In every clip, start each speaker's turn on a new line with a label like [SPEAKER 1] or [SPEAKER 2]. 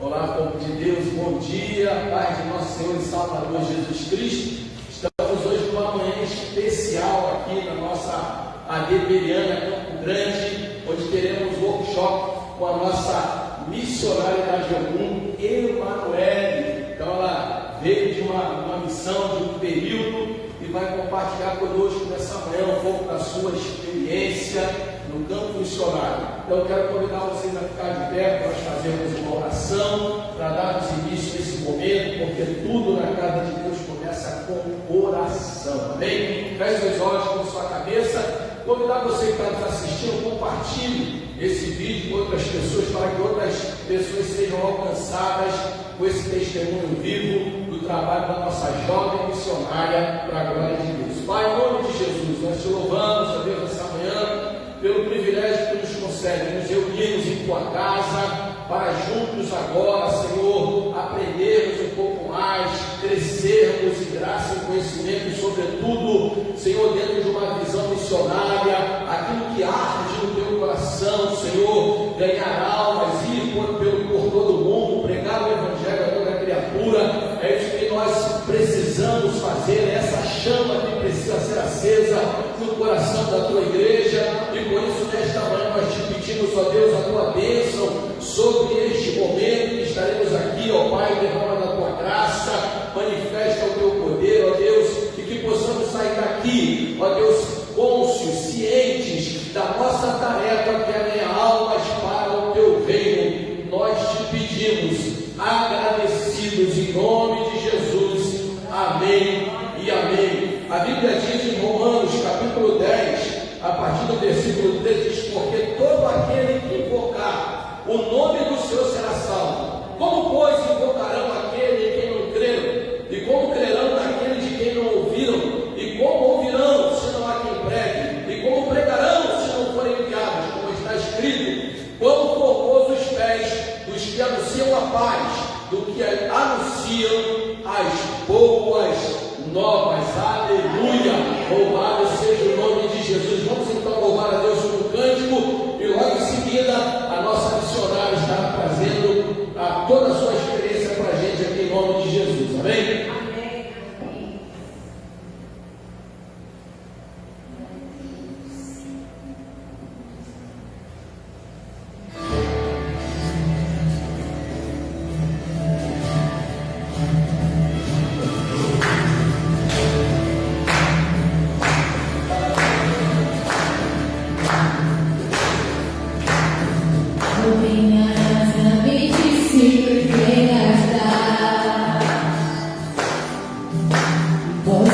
[SPEAKER 1] Olá, povo de Deus, bom dia, paz de nosso Senhor e Salvador Jesus Cristo. Estamos hoje numa manhã especial aqui na nossa AD Periana, Campo Grande, onde teremos workshop com a nossa missionária da Jogum, Emanuele. Então ela veio de uma missão, de um período, e vai compartilhar conosco nessa manhã um pouco da sua experiência no campo missionário. Então eu quero convidar vocês a ficar de pé para nós fazermos uma oração, para darmos início a esse momento, porque tudo na casa de Deus começa com oração, amém? Feche os olhos com sua cabeça. Convidar você que está nos assistindo, compartilhe esse vídeo com outras pessoas, para que outras pessoas sejam alcançadas com esse testemunho vivo do trabalho da nossa jovem missionária para a glória de Deus. Pai, em nome de Jesus, nós te louvamos, ó Deus, essa manhã, pelo privilégio que nos concede, nos reunirmos em tua casa, para juntos agora, Senhor, aprendermos um pouco mais, crescermos em graça e conhecimento, e sobretudo, Senhor, dentro de uma visão missionária, aquilo que arde no teu coração, Senhor, ganhar almas, ir por todo o mundo, pregar o Evangelho a toda criatura. É isso que nós precisamos fazer, essa chama que precisa ser acesa no coração da tua igreja, e por isso nesta manhã nós te pedimos, ó Deus, a tua bênção sobre este momento que estaremos aqui, ó Pai, derrama da tua graça, manifesta o teu poder, ó Deus, e que possamos sair daqui, ó Deus, cônscios, cientes da nossa tarefa, que é ganhar almas para o teu reino. Nós te pedimos, agradecidos em nome de Jesus, amém e amém. A Bíblia diz em Romanos capítulo 10, a partir do versículo 3, diz: porque todo aquele que invocar o nome do Senhor será salvo. Como, pois, invocarão aquele em quem não creram? E como crerão naquele de quem não ouviram? E como ouvirão se não há quem pregue? E como pregarão se não forem enviados? Como está escrito: quão formosos os pés dos que anunciam a paz, do que anunciam as boas novas. Aleluia! Louvado seja o nome de Jesus. Vamos então louvar a Deus com um cântico, e logo em seguida a nossa missionária estará trazendo toda a sua experiência para a gente aqui em nome de Jesus. Amém?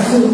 [SPEAKER 2] Eu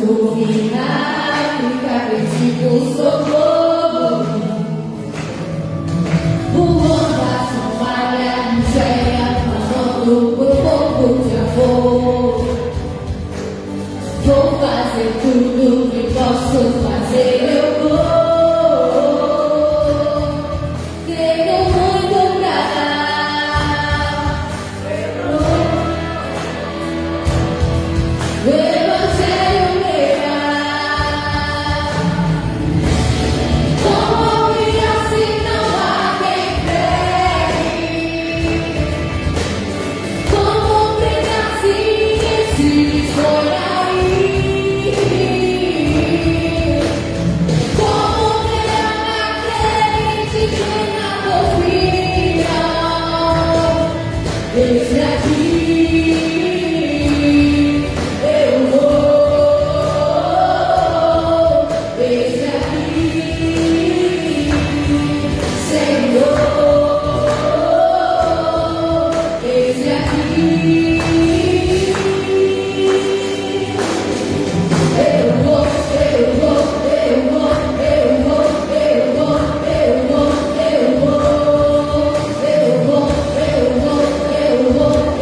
[SPEAKER 2] vou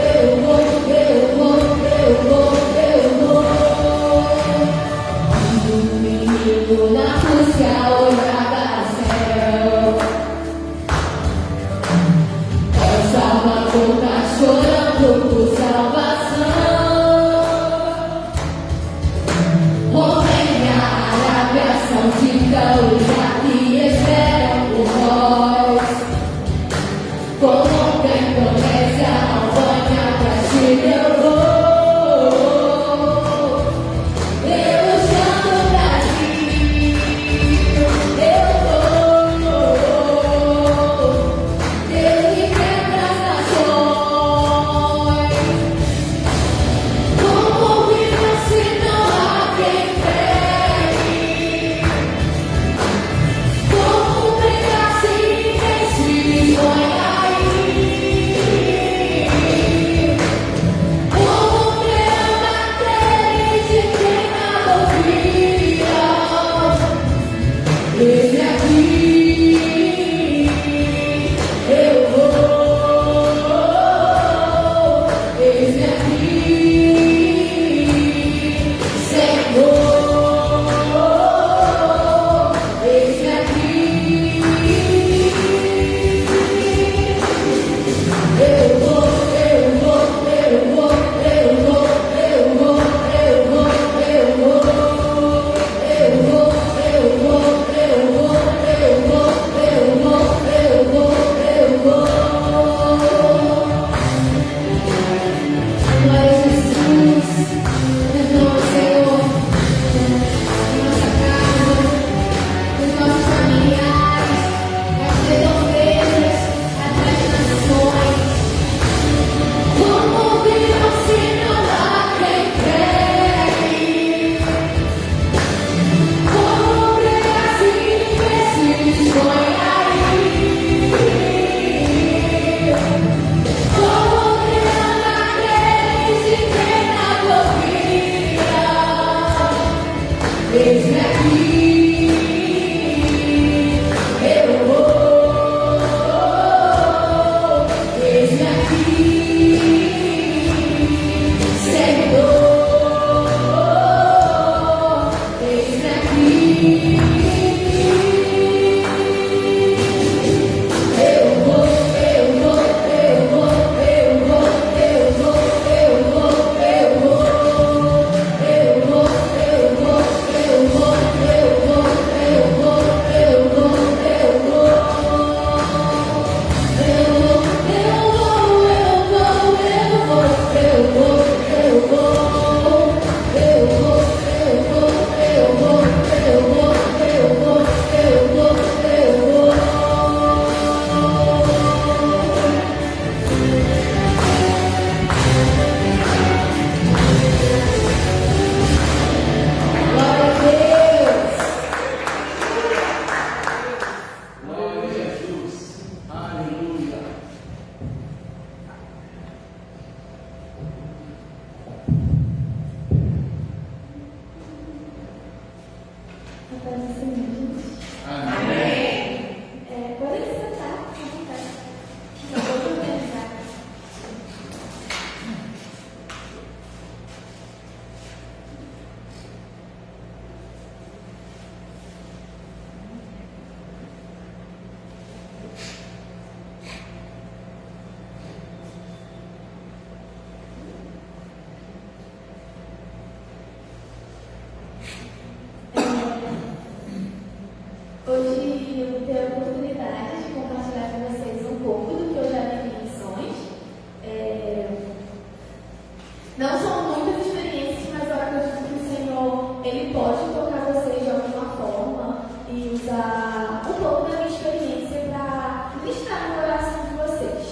[SPEAKER 2] Não são muitas experiências, mas eu acredito que o Senhor, Ele pode tocar vocês de alguma forma e usar um pouco da minha experiência para ministrar no coração de vocês.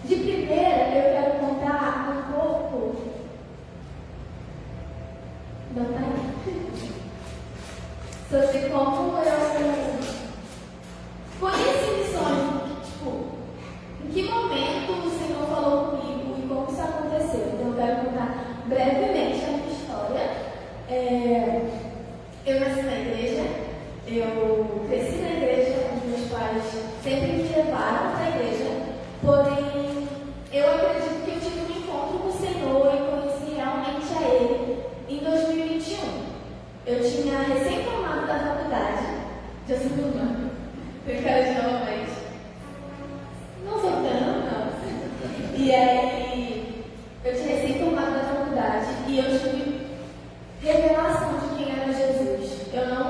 [SPEAKER 2] De primeira, eu quero contar um pouco. Não tá aí. Sobre como eu conheci missões, em que momento o Senhor falou comigo e como isso aconteceu. Então, eu quero contar brevemente a minha história. Eu nasci na igreja, eu cresci na igreja, os meus pais sempre me levaram para a igreja, porém, eu acredito que eu tive um encontro com o Senhor e conheci realmente a Ele em 2021. Eu tinha recém-formado da faculdade, já sou turma, tem cara de novamente. Não sou tanto, não. E aí, eu tinha recém-formado da faculdade e eu tive revelação de quem era Jesus. Eu não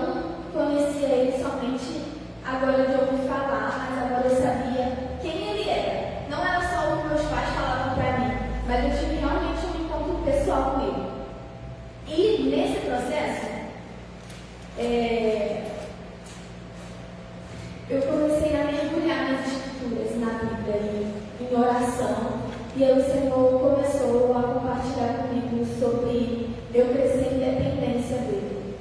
[SPEAKER 2] conhecia Ele somente agora de ouvir falar, mas agora eu sabia quem Ele era. Não era só o que meus pais falavam para mim, mas eu tive realmente um encontro pessoal com Ele. E nesse processo, eu comecei a mergulhar nas escrituras, na Bíblia, em oração, e aí o Senhor começou a compartilhar comigo sobre eu crescer em dependência dEle,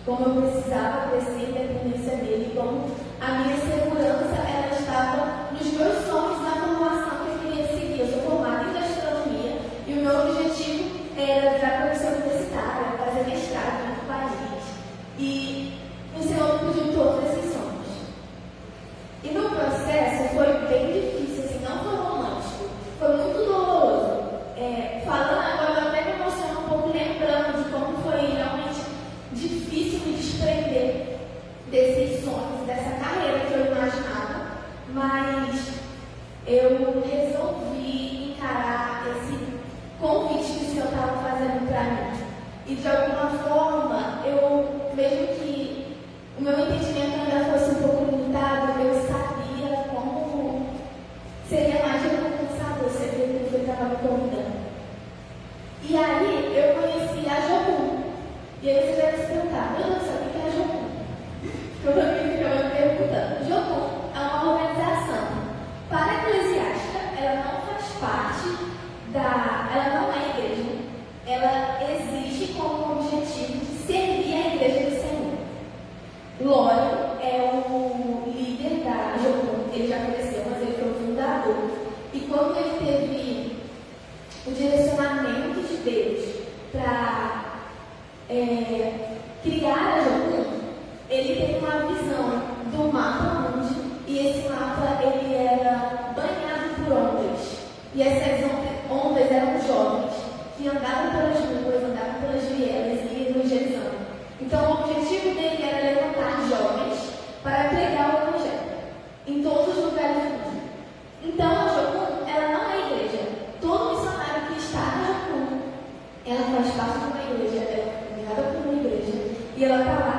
[SPEAKER 2] como eu precisava crescer em dependência dEle, como a minha segurança ela estava nos meus sonhos, na formação que eu queria seguir. Eu sou formada em gastronomia e o meu objetivo era virar professora universitária, fazer mestrado em outro país. E o Senhor me pediu todos esses sonhos. E no processo foi bem difícil, assim, não foi romântico, foi muito doloroso. Falando agora, eu até me emociono um pouco lembrando de como foi realmente difícil me desprender desses sonhos, dessa carreira que eu imaginava, mas eu resolvi encarar esse convite que o Senhor estava fazendo para mim. E de alguma forma, mesmo que o meu entendimento ainda fosse um pouco limitado, eu sabia como seria mais recompensador ser aquilo que ele estava me convidando. E aí, eu conheci a Jocum. E aí você deve se perguntar, meu Deus do céu, o que é a Jocum? Provavelmente ficava me perguntando. Jocum é uma organização para-eclesiástica, ela não faz parte ela não é igreja, ela existe como objetivo de servir a igreja do Senhor. Lório é o líder da Jocum, ele já faleceu, mas ele foi o fundador. E quando ele teve o direcionamento de Deus para criar a Jocum, ele teve uma visão do mapa mundi, e esse mapa ele era banhado por ondas. E essas ondas eram jovens que andavam pelas ruas, andavam pelas vielas e evangelizando. Então o objetivo dele era levantar jovens para pregar o evangelho em todos os lugares do mundo. Então a Jocum, ela não é igreja. Todo missionário que está na Jocum, ela faz parte de uma igreja, ela é ligada por uma igreja e ela está lá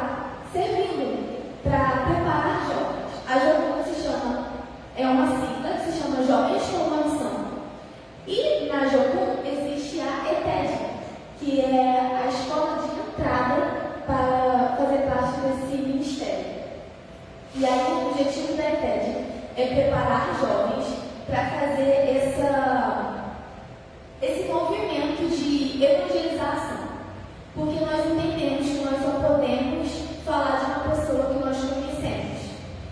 [SPEAKER 2] servindo para preparar jovens. A Jocum é uma sigla que se chama Jovens com uma Missão. E na Jocum existe a ETED, que é a escola de entrada para fazer parte desse ministério. E aí o objetivo da ETED é preparar jovens para fazer esse movimento de evangelização. Porque nós entendemos que nós só podemos falar de uma pessoa que nós conhecemos.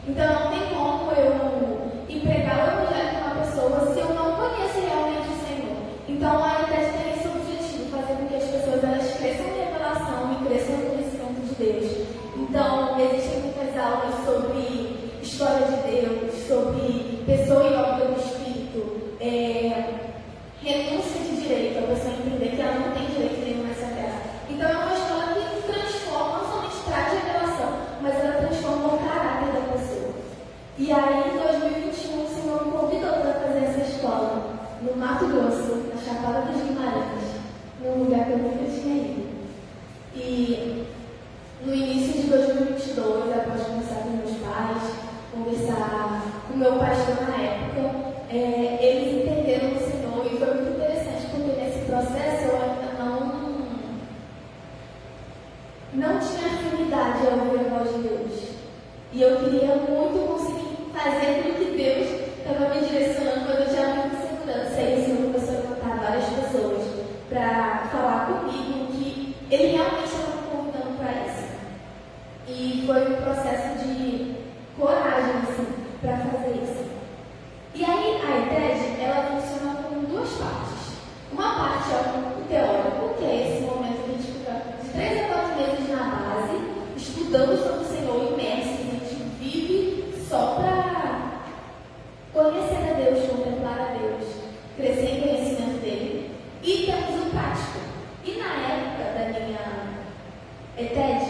[SPEAKER 2] Então não tem como eu ir pregar o evangelho para uma pessoa se eu não conheço realmente o Senhor. Então a ETED tem esse objetivo, fazer com que as pessoas elas cresçam em revelação e cresçam no conhecimento de Deus. Então existem muitas aulas sobre história de Deus, sobre pessoa e obra do Espírito, renúncia de direito, a pessoa entender que ela não tem direito nenhum nessa terra. Então é uma escola que transforma, não somente traz revelação, mas ela transforma o caráter da pessoa. E aí em 2021 o Senhor me convidou para fazer essa escola no Mato Grosso, na Chapada dos Guimarães, num lugar que eu nunca tinha ido. E no início de 2022, após conversar com meus pais, conversar com meu pastor na época, eles entenderam o Senhor e foi muito interessante porque crescer em conhecimento dele, e temos o prático. E na época da minha ETED,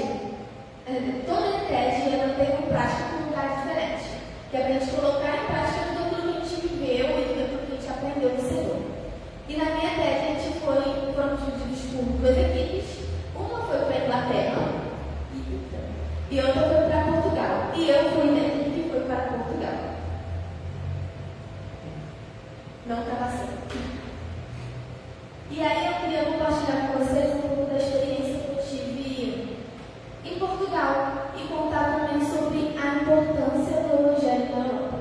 [SPEAKER 2] toda ETED ela tem um prático em um lugar diferente, que é para a gente colocar em prática tudo aquilo que a gente viveu e tudo aquilo que a gente aprendeu do Senhor. E na minha ETED a gente foram divididos por duas equipes. Uma foi para a Inglaterra e outra foi para Portugal. E eu fui da equipe que foi para Portugal. Não estava certo. E aí eu queria compartilhar com vocês um pouco da experiência que eu tive em Portugal e contar também sobre a importância do Evangelho na Europa.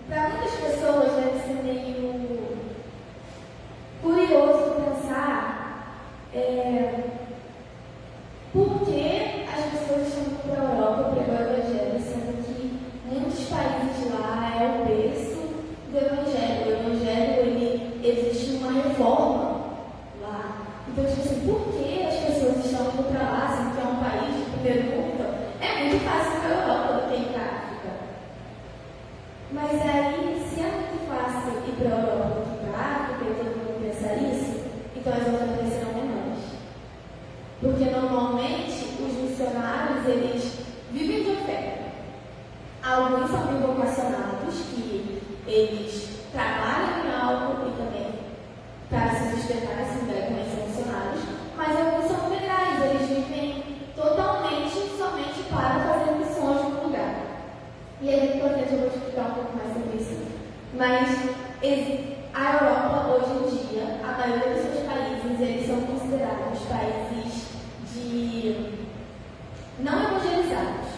[SPEAKER 2] Para muitas pessoas deve ser meio curioso pensar por que as pessoas estão indo para a Europa pregar o Evangelho, sendo que muitos países lá é o berço do Evangelho. O Evangelho, existe uma reforma lá. Então, tipo assim, por que as pessoas estão indo para lá, sendo que é um país de primeiro mundo? É muito fácil ir para a Europa do que ir para a África. Mas aí, se é muito fácil ir para a Europa do que ir para a África, e todo mundo pensar isso, então as ofertas serão menores. Porque normalmente os missionários, eles vivem de oferta. Alguns são bem vocacionados, que eles trabalham em algo e também para se sustentar assim, também são missionários, mas alguns são integrais, eles vivem totalmente, somente para fazer missões no lugar. E aí, por frente, eu vou explicar um pouco mais sobre isso. Mas a Europa, hoje em dia, a maioria dos seus países, eles são considerados países não evangelizados.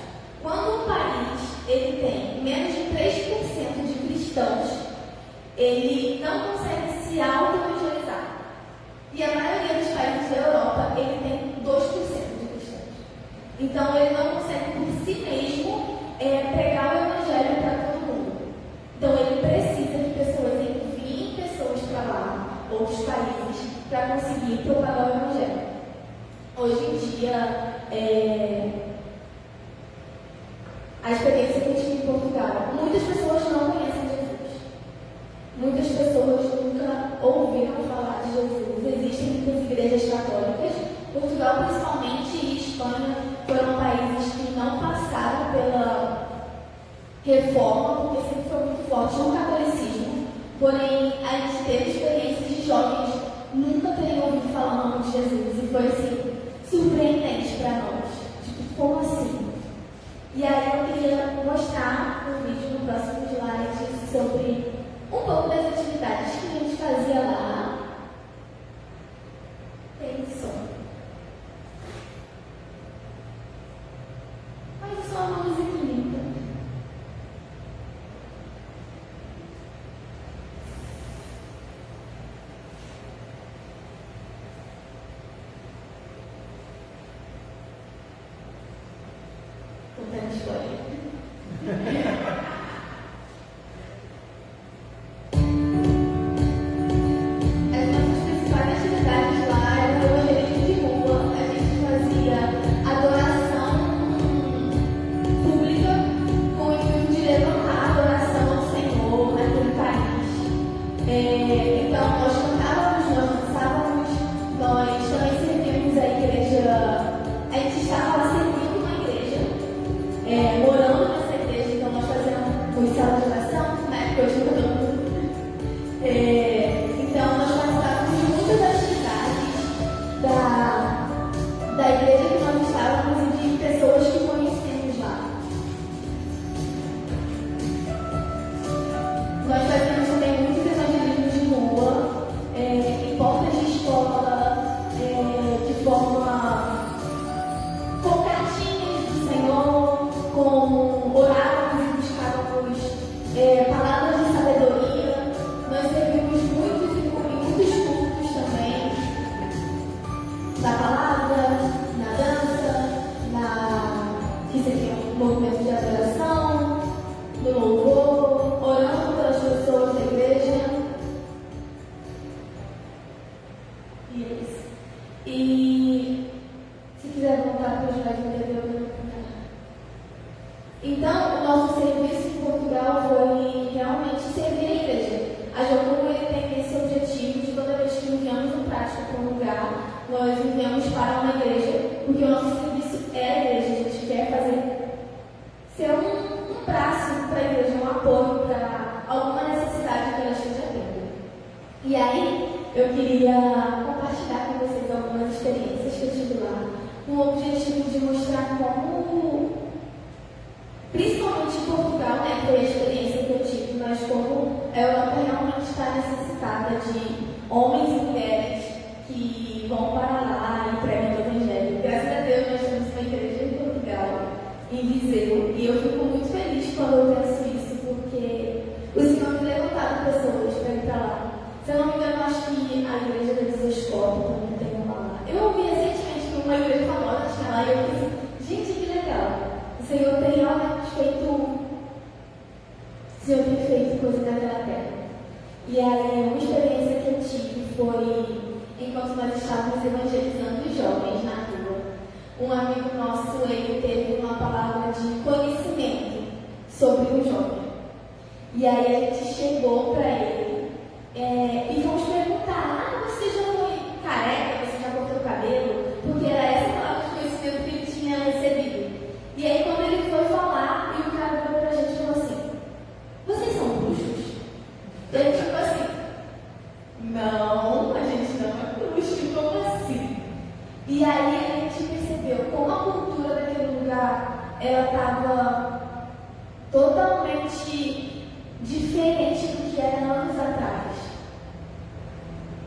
[SPEAKER 2] Quando um país ele tem menos de 3% de cristãos, ele não consegue se auto-evangelizar. E a maioria dos países da Europa, ele tem 2% de cristãos. Então, ele não consegue por si mesmo pregar o evangelho para todo mundo. Então, ele precisa de pessoas, enviem pessoas para lá, outros países, para conseguir propagar o evangelho. Hoje em dia, a experiência que eu tive em Portugal, muitas pessoas não conhecem Jesus. Muitas pessoas nunca ouviram falar de Jesus. Existem muitas igrejas católicas. Portugal, principalmente, e Espanha foram países que não passaram pela reforma, porque sempre foi muito forte no catolicismo. Porém, a gente teve experiências de jovens nunca terem ouvido falar o nome de Jesus. E foi assim, surpreendente para nós. Tipo, como assim? E aí eu queria mostrar um vídeo no próximo slide sobre um pouco das atividades que a gente fazia lá. Tem som. Mas é só uma música linda. Contando história. As nossas principais atividades lá eram o evangelismo de rua. A gente fazia adoração pública com o intuito de levantar a adoração ao Senhor naquele país. Então, nós cantávamos, nós dançávamos, nós também servíamos a igreja. A gente estava lá servindo uma igreja, morando nessa igreja, então nós fazíamos sala de oração, né? Porque hoje todo mundo. Então, nós participávamos de muitas atividades da igreja que nós estávamos e de pessoas que conhecemos lá. Nós fazíamos também muitos evangelismos de rua, em portas de escola, de forma com cartinhas do Senhor, com orávamos e buscávamos palavras de sabedoria. Nós servimos muitos cultos também, da palavra, na dança, que seria um movimento de adoração, do louvor, orando pelas pessoas eu queria compartilhar com vocês algumas experiências que eu tive lá, com o objetivo de mostrar como, principalmente em Portugal, né, foi a experiência que eu tive, mas como a Europa realmente está necessitada de homens e mulheres que vão para lá e pregam o Evangelho. Graças a Deus nós temos uma igreja em Portugal, em Viseu, e eu fico muito feliz quando eu penso isso, porque o Senhor me levantaram pessoas para ir para lá. Se eu não me engano, acho que a igreja da Visoscópio também tem uma lá. Eu ouvi recentemente que uma igreja famosa tinha lá e eu pensei, gente, que legal. O Senhor tem realmente feito coisa naquela terra. E aí, uma experiência que eu tive foi enquanto nós estávamos evangelizando os jovens na rua. Um amigo nosso, ele teve uma palavra de conhecimento sobre um jovem. E aí a gente chegou para ele e fomos perguntar: você já foi careca? Você já cortou o cabelo? Porque era essa palavra de conhecimento que ele tinha recebido. E aí quando ele foi falar, e o cara virou pra gente e falou assim: vocês são bruxos? E a gente ficou assim: não, a gente não é bruxo, como assim? E aí a gente percebeu como a cultura daquele lugar, ela estava totalmente diferente do que era anos atrás.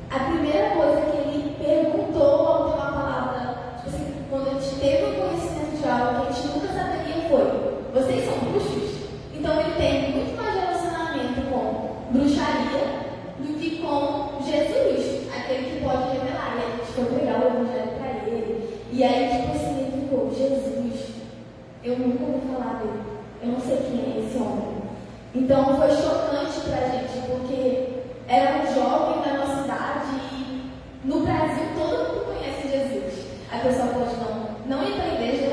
[SPEAKER 2] A primeira coisa que ele perguntou ao ter uma palavra, tipo assim, quando a gente teve o conhecimento de algo que a gente nunca saberia, foi: vocês são bruxos? Então ele tem muito mais relacionamento com bruxaria do que com Jesus, aquele que pode revelar. E a gente foi pregar o Evangelho para ele. E aí, tipo assim, ele ficou: Jesus, eu nunca ouvi falar dele. Eu não sei quem é esse homem. Então foi chocante para a gente, porque era um jovem da nossa cidade e no Brasil todo mundo conhece Jesus. A pessoa pode não ir para a igreja,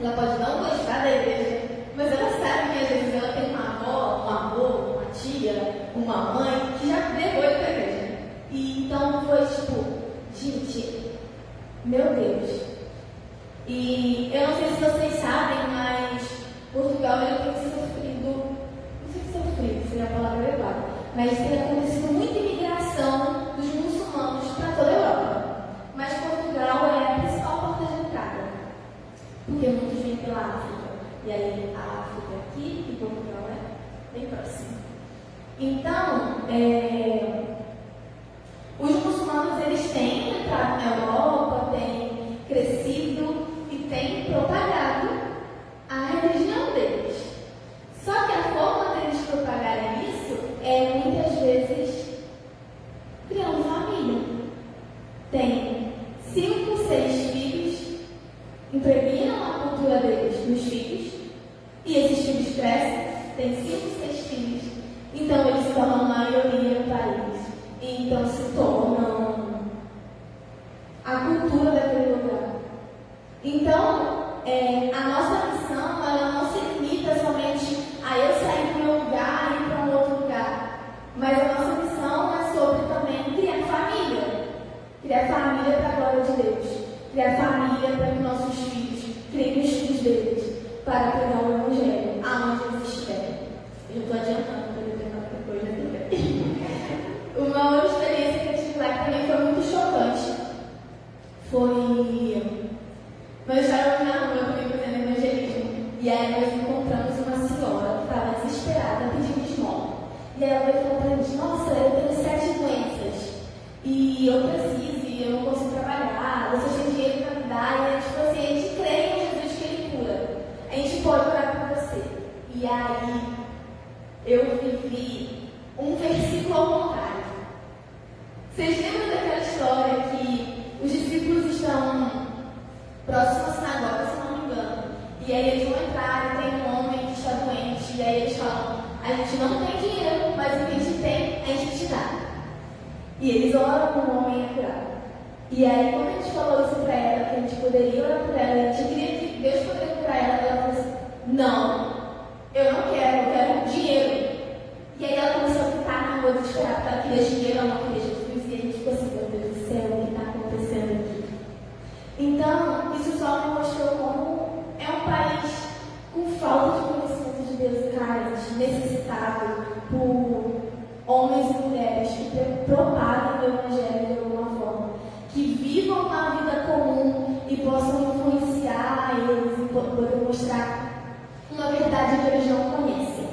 [SPEAKER 2] ela pode não gostar da igreja, mas ela sabe que às vezes ela tem uma avó, um avô, uma tia, uma mãe que já levou ele para a igreja. E então foi tipo, gente, meu Deus. E eu não sei se vocês sabem, mas Portugal ele tem sofrido, não sei se sofrido seria a palavra adequada, mas tem acontecido muita imigração dos muçulmanos para toda a Europa. Mas Portugal é a principal porta de entrada, porque muitos vêm pela África. E aí a África é aqui e Portugal é bem próximo. Então, os muçulmanos eles têm entrado na Europa, têm crescido e têm propagado a religião deles. Só que a forma deles propagarem isso é muitas vezes criando família. Tem 5, 6 filhos, impregnam a cultura deles nos filhos, e esses filhos crescem, tem 5, 6 filhos, então eles se tornam a maioria no país, e então se tornam a cultura daquele lugar. Então, a nossa missão, ela não se limita somente a eu sair do meu lugar e ir para um outro lugar, mas a nossa missão é sobre também criar família para a glória de Deus, criar família para que nossos filhos criem os filhos deles, para pregar o Evangelho aonde eles estiverem. Eu estou adiantando para ele ter outra coisa também. Uma outra experiência que eu tive lá que também foi muito chocante foi: nós estávamos na rua também fazendo evangelismo, e aí nós encontramos uma senhora que estava desesperada pedindo esmola. E aí ela veio falar para a gente: nossa, eu tenho 7 doenças e eu preciso, e eu não consigo trabalhar, você tem dinheiro para me dar? E a gente falou assim: a gente crê em Jesus que Ele cura, a gente pode orar por você. E aí eu vivi um versículo ao contrário. Vocês lembram daquela história que os discípulos estão próximo à sinagoga, se não me engano, e aí eles vão entrar e tem um homem que está doente, e aí eles falam: a gente não tem dinheiro, mas o que a gente tem, a gente te dá. E eles oram para o homem entrar. E aí, quando a gente falou isso para ela, que a gente poderia orar por ela, a gente queria que Deus pudesse curar ela, ela falou assim: não, eu não quero, eu quero dinheiro. E aí ela começou a ficar na rua desesperada, porque ela queria dinheiro, ela não queria Jesus, e a gente ficou assim: meu Deus do céu, o que está acontecendo aqui? Então, isso só me mostrou como é um país com falta de conhecimento de Deus, carente, necessitado por homens e mulheres que propagam o cidade que eles não conhecem.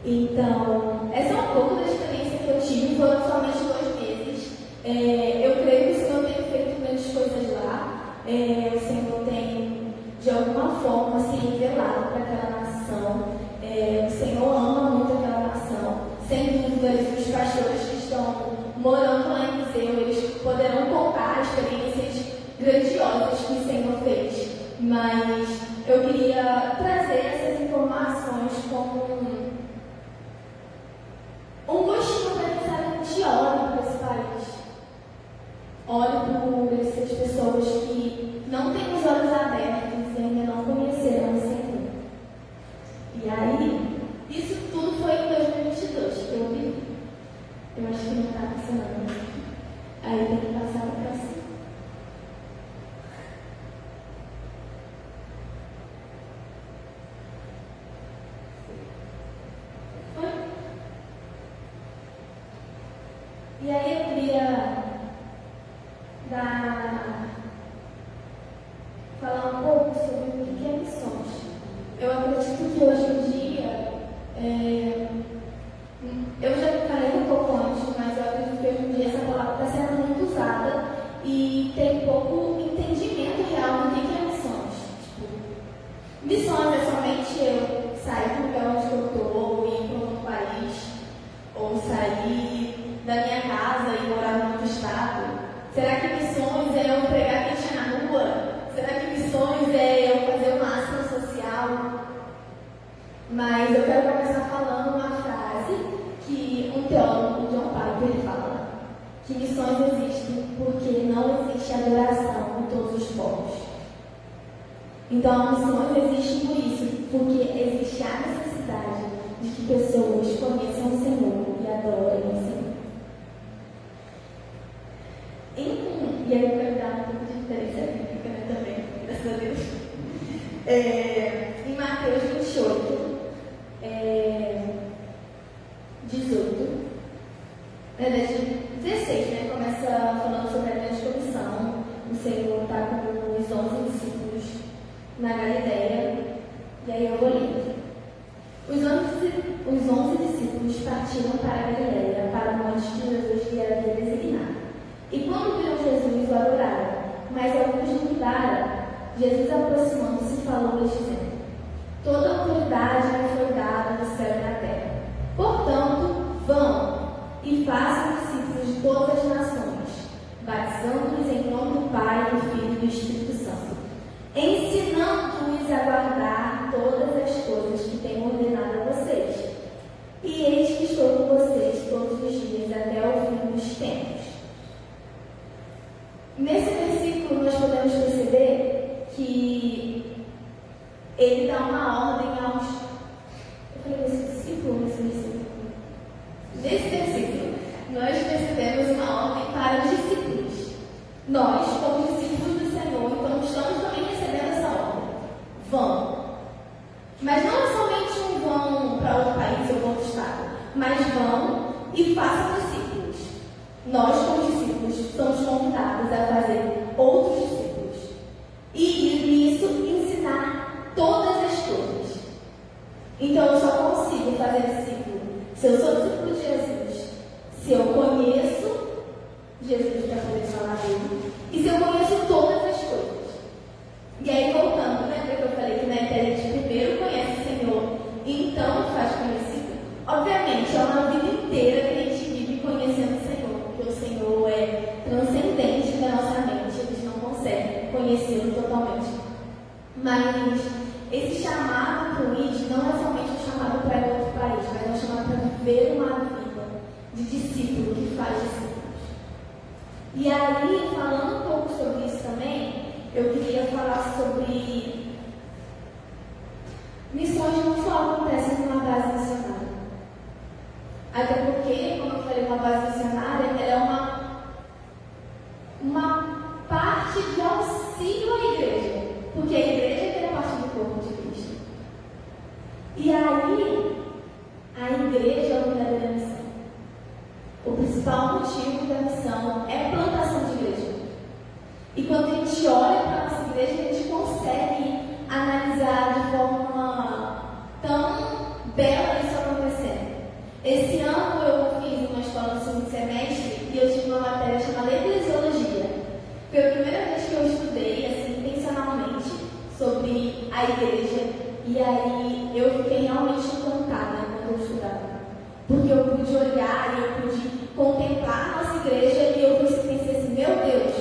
[SPEAKER 2] Então, essa é um pouco da experiência que eu tive, foram somente 2 meses. Eu creio que o Senhor tem feito grandes coisas lá. O Senhor tem, de alguma forma, se revelado para aquela nação. O Senhor ama muito aquela nação. Sem dúvidas, os pastores que estão morando lá em Viseu, eles poderão contar experiências grandiosas que o Senhor fez. Mas eu queria trazer essas informações como um gostinho para que a gente olhe para esse país. Olhe por essas pessoas que não têm os olhos abertos e ainda não conheceram o Senhor. E aí, isso tudo foi em 2022 que eu vi. Eu acho que não está funcionando. Aí tem que passar para cima. Foi? E aí eu queria falar um pouco sobre o que é missões. Eu acredito que hoje em dia, eu já falei um pouco antes, mas eu acredito que hoje em dia essa palavra está sendo muito usada e tem pouco entendimento real do que é missões. Missões é somente eu sair do lugar onde eu estou e ir para outro país, ou sair da minha casa e morar em outro estado. Será que missões é eu pregar quente na rua? Será que missões é eu fazer uma ação social? Mas eu quero começar falando uma frase que um teólogo, John Piper, fala: que missões existem porque não existe adoração em todos os povos. Então, missões existem por isso, porque existe a necessidade de que pessoas conheçam o Senhor e adorem o Senhor. E aí eu quero dar um pouco de diferença bíblica, né, também, graças a Deus. Em Mateus 28, 18, 16, né, começa falando sobre a grande comissão. O Senhor está com os 11 discípulos na Galileia, e aí eu vou ler. Os 11 discípulos partiram para a Galileia, para o monte que Jesus lhe havia designado. E quando viram Jesus, o adoraram, mas alguns duvidaram. Jesus, aproximando-se, falou-lhes, dizendo: toda a autoridade me foi dada no céu e na terra. Portanto, vão e façam discípulos de todas as nações, batizando-os em nome do Pai, do Filho e do Espírito Santo, ensinando-os a guardar todas as coisas que tenho ordenado a vocês. E eis que estou com vocês todos os dias até o fim dos tempos. Nesse versículo nós podemos perceber que ele dá uma ordem aos... Eu falei nesse versículo? Nesse versículo nós percebemos uma ordem para os discípulos. Nós, como discípulos do Senhor, então estamos também recebendo essa ordem. Vão. Mas não é somente um vão para outro país ou outro estado, mas vão e façam discípulos. Nós, como discípulos, somos convidados a fazer outros discípulos. E isso ensinar todas as coisas. Então eu só consigo fazer discípulo se eu sou discípulo de Jesus, se eu conheço Jesus para poder falar dele, e se eu conheço todas as coisas. E aí voltando, né, porque eu falei que na internet primeiro conhece o Senhor, e então faz conhecido. Obviamente, é uma vida inteira que a gente vive conhecendo o Senhor, porque o Senhor é transcendente da nossa mente, a gente não consegue conhecê-lo totalmente. Mas esse chamado para o ID não é somente um chamado para ir a outro país, mas é um chamado para viver uma vida de discípulo que faz discípulos. E aí, falando um pouco sobre isso também, eu queria falar sobre missões não só acontecem numa base missionária. Até porque, como eu falei, uma base missionária ela é uma parte de auxílio à igreja, porque a igreja é parte do corpo de Cristo. E aí, a igreja é a verdadeira missão. O principal motivo da missão é a plantação de igreja. E quando a gente olha para a nossa igreja, a gente consegue analisar de forma ano eu fiz uma escola no segundo semestre e eu tive uma matéria chamada Eclesiologia. Foi a primeira vez que eu estudei, assim, intencionalmente, sobre a igreja. E aí eu fiquei realmente encantada quando eu estudava. Porque eu pude olhar e eu pude contemplar a nossa igreja e eu pensei assim, meu Deus,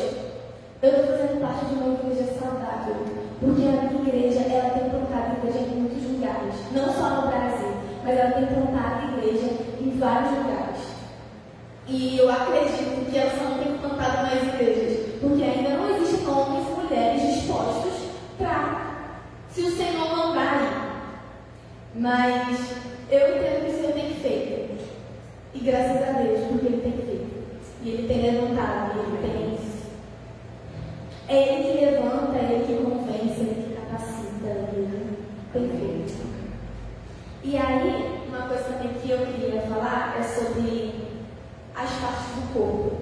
[SPEAKER 2] eu estou fazendo parte de uma igreja saudável. Porque a minha igreja, ela tem plantado igreja em muitos lugares. Não só no Brasil, mas ela tem plantado igreja em vários lugares. E eu acredito que ela só não tem plantado mais igrejas, porque ainda não existem homens e mulheres dispostos para, se o Senhor mandar ir. Mas eu entendo que o Senhor tem feito. E graças a Deus, porque Ele tem feito. E Ele tem levantado, e Ele tem isso. É Ele que levanta, é Ele que convence, é Ele que capacita, Ele tem feito. E aí, uma coisa também que eu queria falar é sobre as partes do corpo.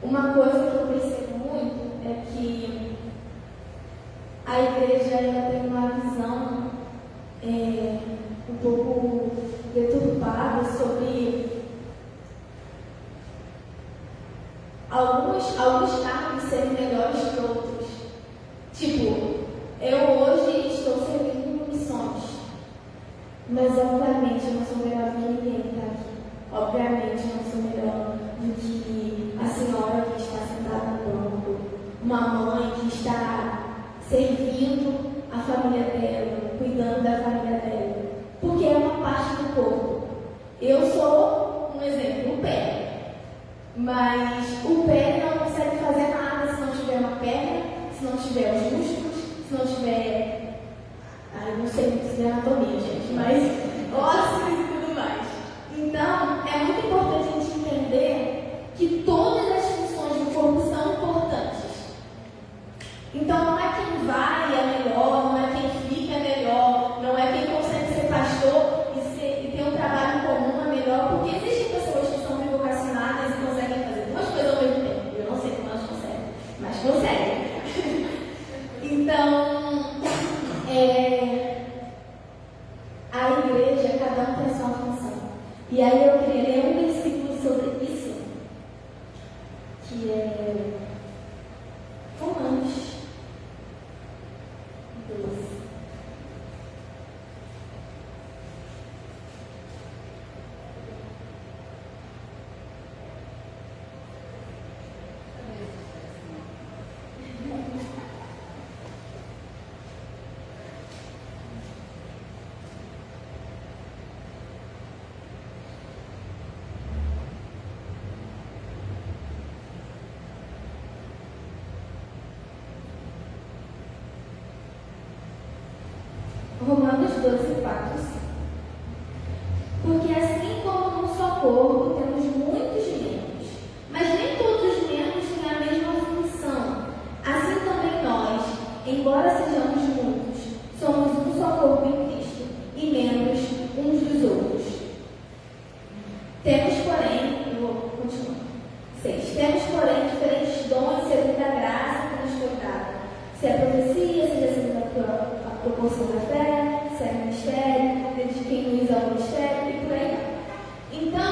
[SPEAKER 2] Uma coisa que eu percebo muito é que a igreja ela tem uma visão um pouco deturpada sobre alguns cargos serem melhores que outros. Tipo, eu hoje estou servindo missões, mas obviamente eu não sou melhor do que ninguém que está aqui. Obviamente eu não sou melhor do que a senhora que está sentada no banco, uma mãe que está servindo a família dela, cuidando da família dela, porque é uma parte do corpo. Eu sou, um exemplo, o pé, mas o pé não consegue fazer nada se não tiver uma perna, se não tiver os músculos, se não tiver, não sei muito de anatomia, gente, mas ossos e tudo mais. Então, é muito importante a gente entender que todas as funções do corpo são importantes. Então, não é quem vai é melhor, não é quem fica melhor, não é quem consegue ser pastor e ter um trabalho em comum é melhor, porque existem pessoas que são vocacionadas e conseguem fazer duas coisas ao mesmo tempo. Eu não sei como elas conseguem, mas conseguem. Então, a igreja, cada um tem a sua função. E aí eu queria ler um versículo sobre isso, que é Romanos 12. Romanos 12, 4. Porque assim como num só corpo temos muitos membros, mas nem todos os membros têm a mesma função, assim também nós, embora sejamos muitos, somos um só corpo em Cristo e membros uns dos outros. Temos, porém, eu vou continuar. 6. Temos, porém, diferentes dons segundo a graça que nos foi dada. Se é profecia, seja segundo a proporção da fé, se é ministério, de quem usa o ministério e por aí vai. Então,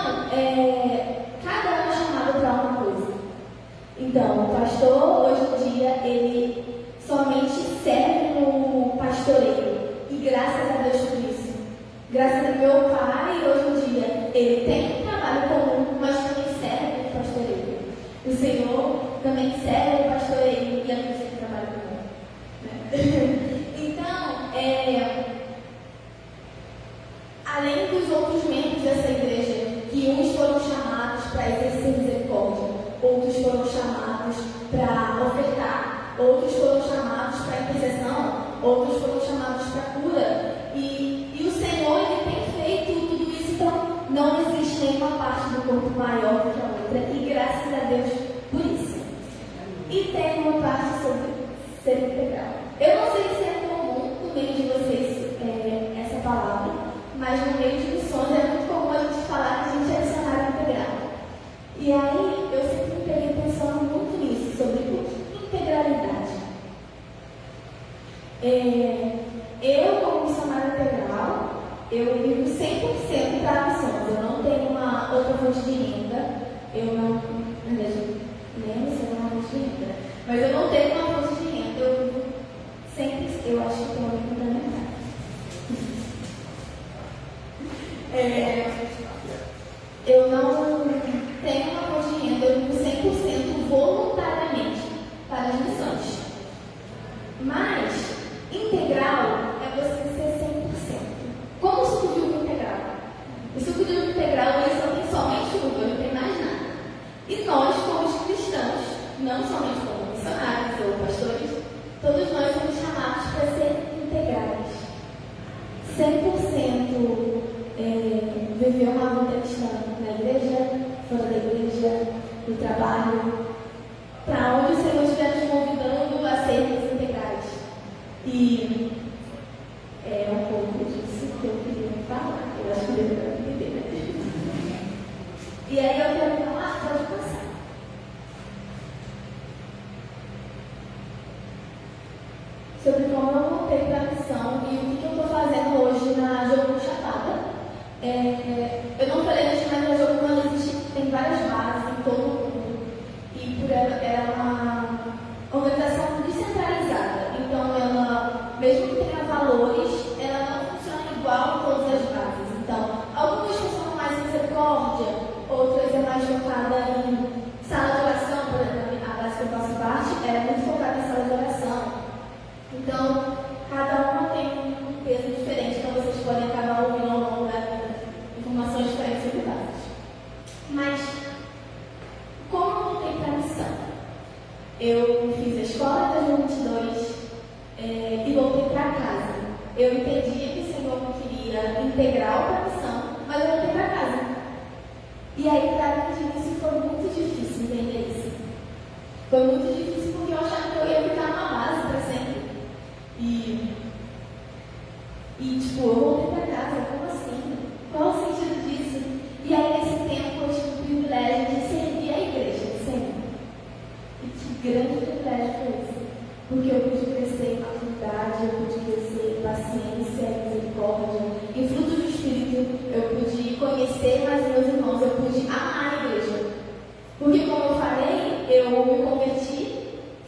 [SPEAKER 2] cada um é chamado para uma coisa. Então, o pastor, hoje em dia, ele somente serve no pastoreio. E graças a Deus por isso. Graças a meu pai, hoje em dia, ele tem um trabalho comum, mas também serve no pastoreio. O Senhor também serve no pastoreio e a gente tem trabalho comum. Né? Então, além dos outros membros dessa igreja, que uns foram chamados para exercer misericórdia, outros foram chamados para ofertar, outros foram chamados para intercessão, outros foram chamados para cura, e o Senhor ele tem feito tudo isso, então não existe nenhuma parte do corpo maior do que a outra, e graças a Deus por isso. E tem uma parte sobre ser integral. Eu não sei se é comum no meio de vocês essa palavra, mas no meio de missões é muito comum a gente falar que a gente é missionário integral. E aí eu sempre me peguei pensando muito nisso, sobre integralidade. Eu, como missionário integral, eu vivo 100% para missões. Eu não tenho uma eu não, na verdade, nem sei uma fonte de renda, mas eu não tenho uma fonte de renda, eu vivo sempre, eu acho que tem uma complementar. Eu não tenho uma fonte de renda, eu vivo 100% voluntariamente para as missões. Mas, integral é você ser 100%. Como o suco de uva integral? O suco de uva integral ele só tem somente uva, não tem mais nada. E nós, como cristãos, não somente como missionários ou pastores, todos nós somos chamados para ser integrais. 100% viver uma vida cristã na igreja, fora da igreja, no trabalho, para onde o Senhor estiver nos convidando a sermos integrais. E é um pouco disso que eu queria falar. Eu acho que deu para entender, né? E aí eu quero falar, pode passar. Sobre como eu voltei para a missão e o que eu estou fazendo hoje na Jogo Chapada. Eu não falei antes, mas a Jogo tem várias bases em todo o mundo. E por ela é uma organização descentralizada. Então, ela, mesmo que tenha valores, ela não funciona igual em todas as bases. Então, algumas funcionam mais em misericórdia, outras é mais focada em sala de oração. Por exemplo, a base que eu faço parte é muito focada em sala de oração. Então, cada uma tem um peso diferente, então vocês podem acabar ouvindo ao longo da vida informações diferentes sobre bases. Mas, como eu voltei para a missão? Eu fiz a escola em 2022 e voltei para casa. Eu entendi que o Senhor me queria integral para a missão, mas eu voltei para casa. E aí, para mim, de início foi muito difícil entender isso. Foi muito difícil porque eu achava que eu ia ficar numa base para sempre. E tipo, eu voltei para casa, como assim? Qual o sentido disso? E aí, nesse tempo, eu tive o privilégio de servir a igreja, sempre. E que grande privilégio foi esse. Porque eu pude crescer em maturidade, eu pude crescer em paciência, em misericórdia, em frutos do Espírito, eu pude conhecer mais meus irmãos, eu pude amar a igreja. Porque, como eu falei, eu me converti,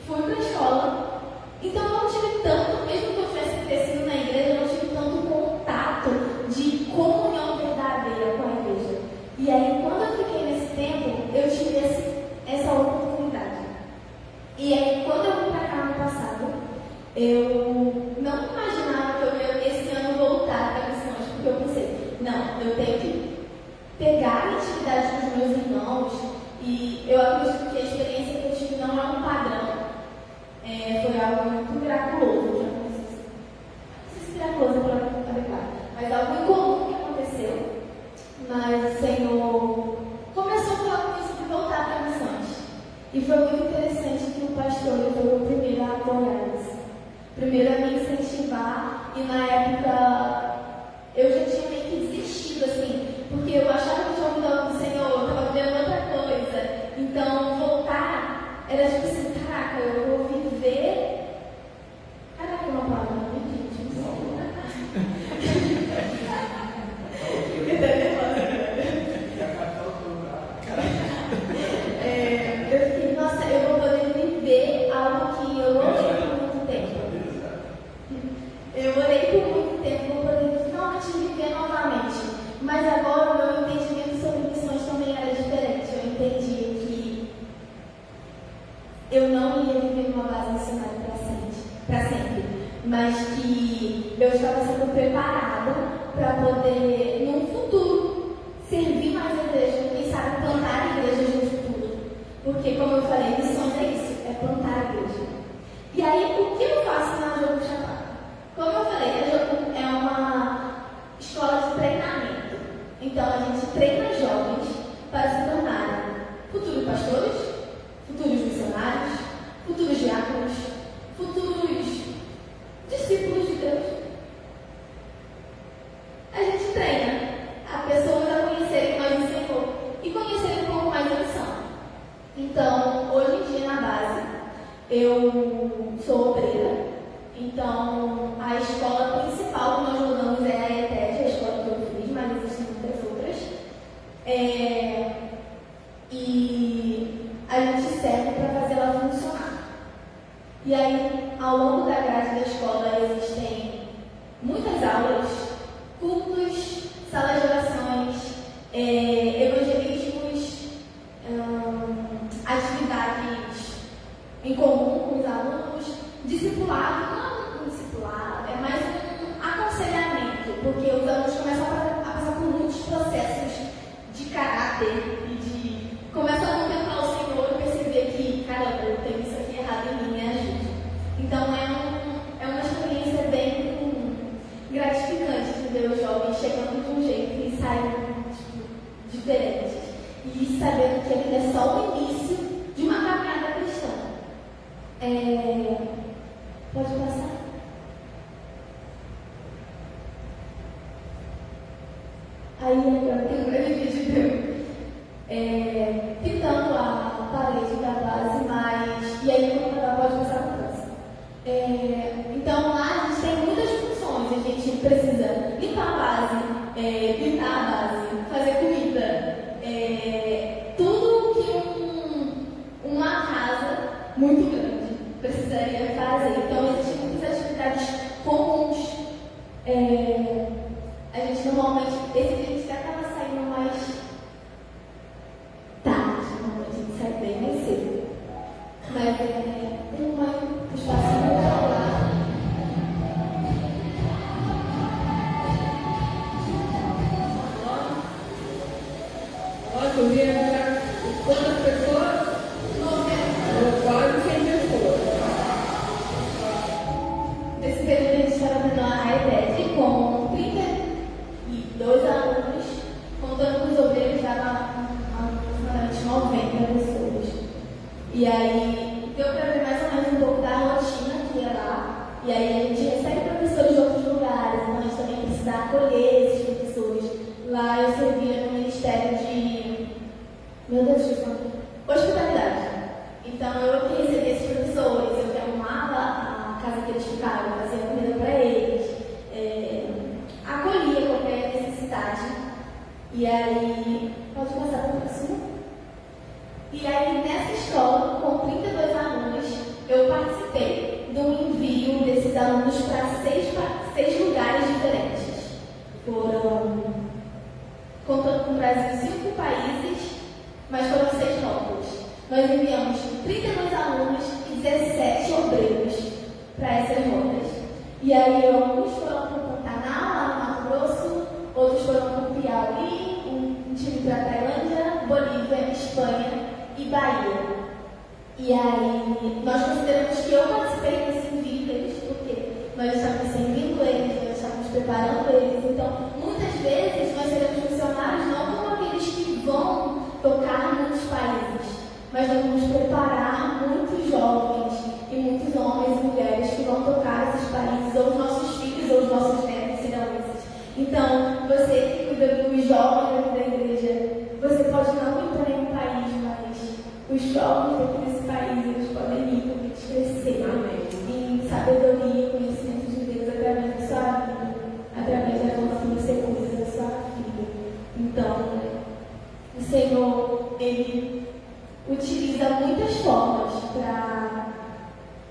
[SPEAKER 2] fui para a escola. Então, eu não tive tanto, mesmo que eu tivesse crescido na igreja, eu não tive tanto contato de comunhão verdadeira com a igreja. E aí, quando eu fiquei nesse tempo, eu tive essa oportunidade. E aí, quando eu vim para cá no passado, eu não imaginava que eu ia esse ano voltar para missões, porque eu pensei, não, eu tenho que pegar a intimidade dos meus irmãos, e eu acredito que a experiência que eu tive não é um padrão. Foi algo muito miraculoso, não sei se miraculoso é para adequar, mas algo incomum que aconteceu. Mas o Senhor começou a falar comigo sobre voltar para missões. E foi muito interessante que o pastor foi o primeiro a apoiar isso, primeiro a me incentivar, e na época eu já tinha meio que desistido, assim, porque eu achava que tinha ouvido algo do Senhor, eu estava vendo outra coisa. Então, voltar era tipo assim, caraca, eu vou viver. Caraca, uma palavra, não me diz, não eu fiquei, nossa, eu vou poder viver algo que eu orei por muito tempo. Eu orei por muito tempo, vou poder finalmente viver novamente. Mas agora o meu entendimento sobre missões também era diferente. Eu entendi que eu não ia viver numa base missionária para sempre, mas que eu estava sendo preparada para poder, num futuro, servir mais a igreja, quem sabe plantar igrejas no futuro. Porque, como eu falei, missões é isso, é plantar a igreja. E aí, o que eu faço na Jogo Chapada? Como eu falei, a Jogo é uma escola de treinamento. Então, a gente treina jovens para se tornarem futuros pastores, futuros missionários, futuros diáconos, futuros discípulos de Deus. A gente treina a pessoas a conhecerem mais o Senhor e conhecerem um pouco mais a missão. Então, hoje em dia na base, eu sou obreira. Então, a escola principal que nós rodamos é a ETED, a escola que eu fiz, mas existem muitas outras. e a gente serve para fazer ela funcionar. E aí, ao longo da grade da escola existem muitas aulas, cultos, salas de orações, evangelismos, atividades em comum com os alunos, discipulado, não um discipulado, é mais um aconselhamento, porque os alunos começam a passar por muitos processos de caráter e começam a contemplar o Senhor e perceber que, caramba, eu tenho isso aqui errado em mim, me ajude. Então é uma experiência bem gratificante de ver os jovens chegando de um jeito e saindo diferentes. E sabendo que aquilo é só o início de uma caminhada cristã. Pode passar? Aí agora tem um breve vídeo pintando a parede da base, mas. E aí pode passar para o próximo. Então lá a gente tem muitas funções. A gente precisa limpar a base, pintar a base, fazer comida. Tudo que uma casa muito grande precisaria fazer. Então existem muitas atividades comuns. A gente normalmente, esse dia a gente acaba saindo mais tarde, normalmente a gente sai bem mais cedo. Mas tem um espaço legal lá.
[SPEAKER 3] Eu vi quantas pessoas? 90. Quase 100 pessoas.
[SPEAKER 2] Nesse período a gente estava tendo a IPED com 32 alunos, contando com os obreiros, dava aproximadamente 90 pessoas. E aí deu para ver mais ou menos um pouco da rotina que ia lá. E aí a gente recebe professores de outros lugares, então a gente também precisa acolher esses professores. Lá eu servia no Ministério de hospitalidade. Então eu que recebia esses professores, eu que arrumava a casa que eles ficavam, fazia comida para eles, acolhia qualquer necessidade. E aí, pode passar para o próximo? E aí nessa escola, com 32 alunos, eu participei do envio desses alunos para 6 lugares diferentes. Foram, contando com o Brasil, 5 países, mas foram 6 rótulos. Nós enviamos 32 alunos e 17 obreiros para essas rotas. E aí alguns foram para o Pantanal, lá no Mato Grosso, outros foram para o Piauí, um time para a Tailândia, Bolívia, Espanha e Bahia. E aí nós consideramos que eu participei desse envio deles, porque nós estávamos servindo eles, nós estávamos preparando eles. Então, muitas vezes nós seremos missionários não como aqueles que vão tocar em muitos países, mas nós vamos preparar muitos jovens e muitos homens e mulheres que vão tocar esses países, ou os nossos filhos ou os nossos netos serão esses. Então, você que cuida dos jovens da igreja, você pode não ir para nenhum país, mas os jovens daqui desse país, eles podem ir para eles crescerem em sabedoria e conhecimento de Deus através da sua vida, através da forma que você cuida da sua vida. Então, o Senhor, Ele utiliza muitas formas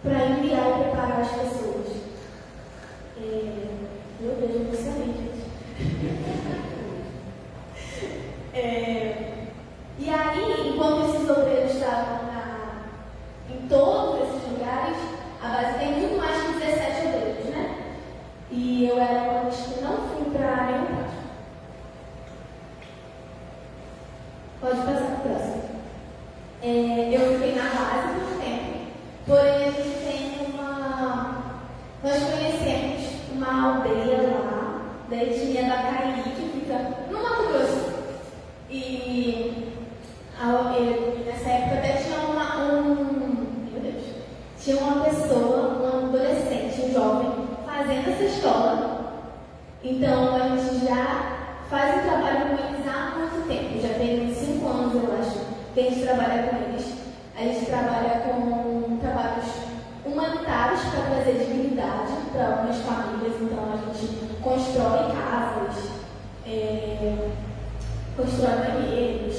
[SPEAKER 2] para enviar e preparar as pessoas. Meu Deus, eu emocionei, E aí, enquanto esses obreiros estavam em todos esses lugares, a base tem muito mais que 17 obreiros, né? E eu era uma das que não fui para nenhum página. Pode passar para o próximo. Eu fiquei na base por um tempo, porém a gente tem nós conhecemos uma aldeia lá, da etnia da Cairi, que fica no Mato Grosso. E nessa época até tinha uma pessoa, um adolescente, um jovem, fazendo essa escola. Então a gente já faz um trabalho com eles há muito tempo, já tem uns 5 anos, eu acho, que a gente trabalha com eles. A gente trabalha com trabalhos humanitários para trazer dignidade para algumas famílias. Então a gente constrói casas, constrói banheiros,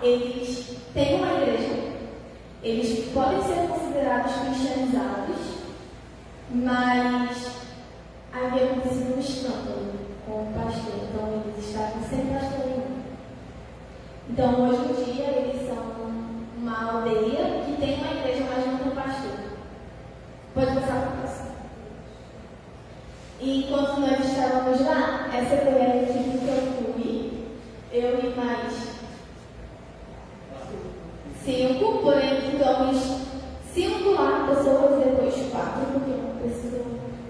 [SPEAKER 2] eles têm uma igreja, eles podem ser considerados cristianizados, mas havia acontecido um escândalo com o pastor, então eles estavam sem pastor nenhum. Então, hoje em dia, eles são uma aldeia que tem uma igreja, mas não tem pastor. Pode passar para o próximo. E enquanto nós estávamos lá, essa foi a equipe que eu fui, eu e mais 5, porém ficamos 5 lá, pessoas, depois 4, porque não precisou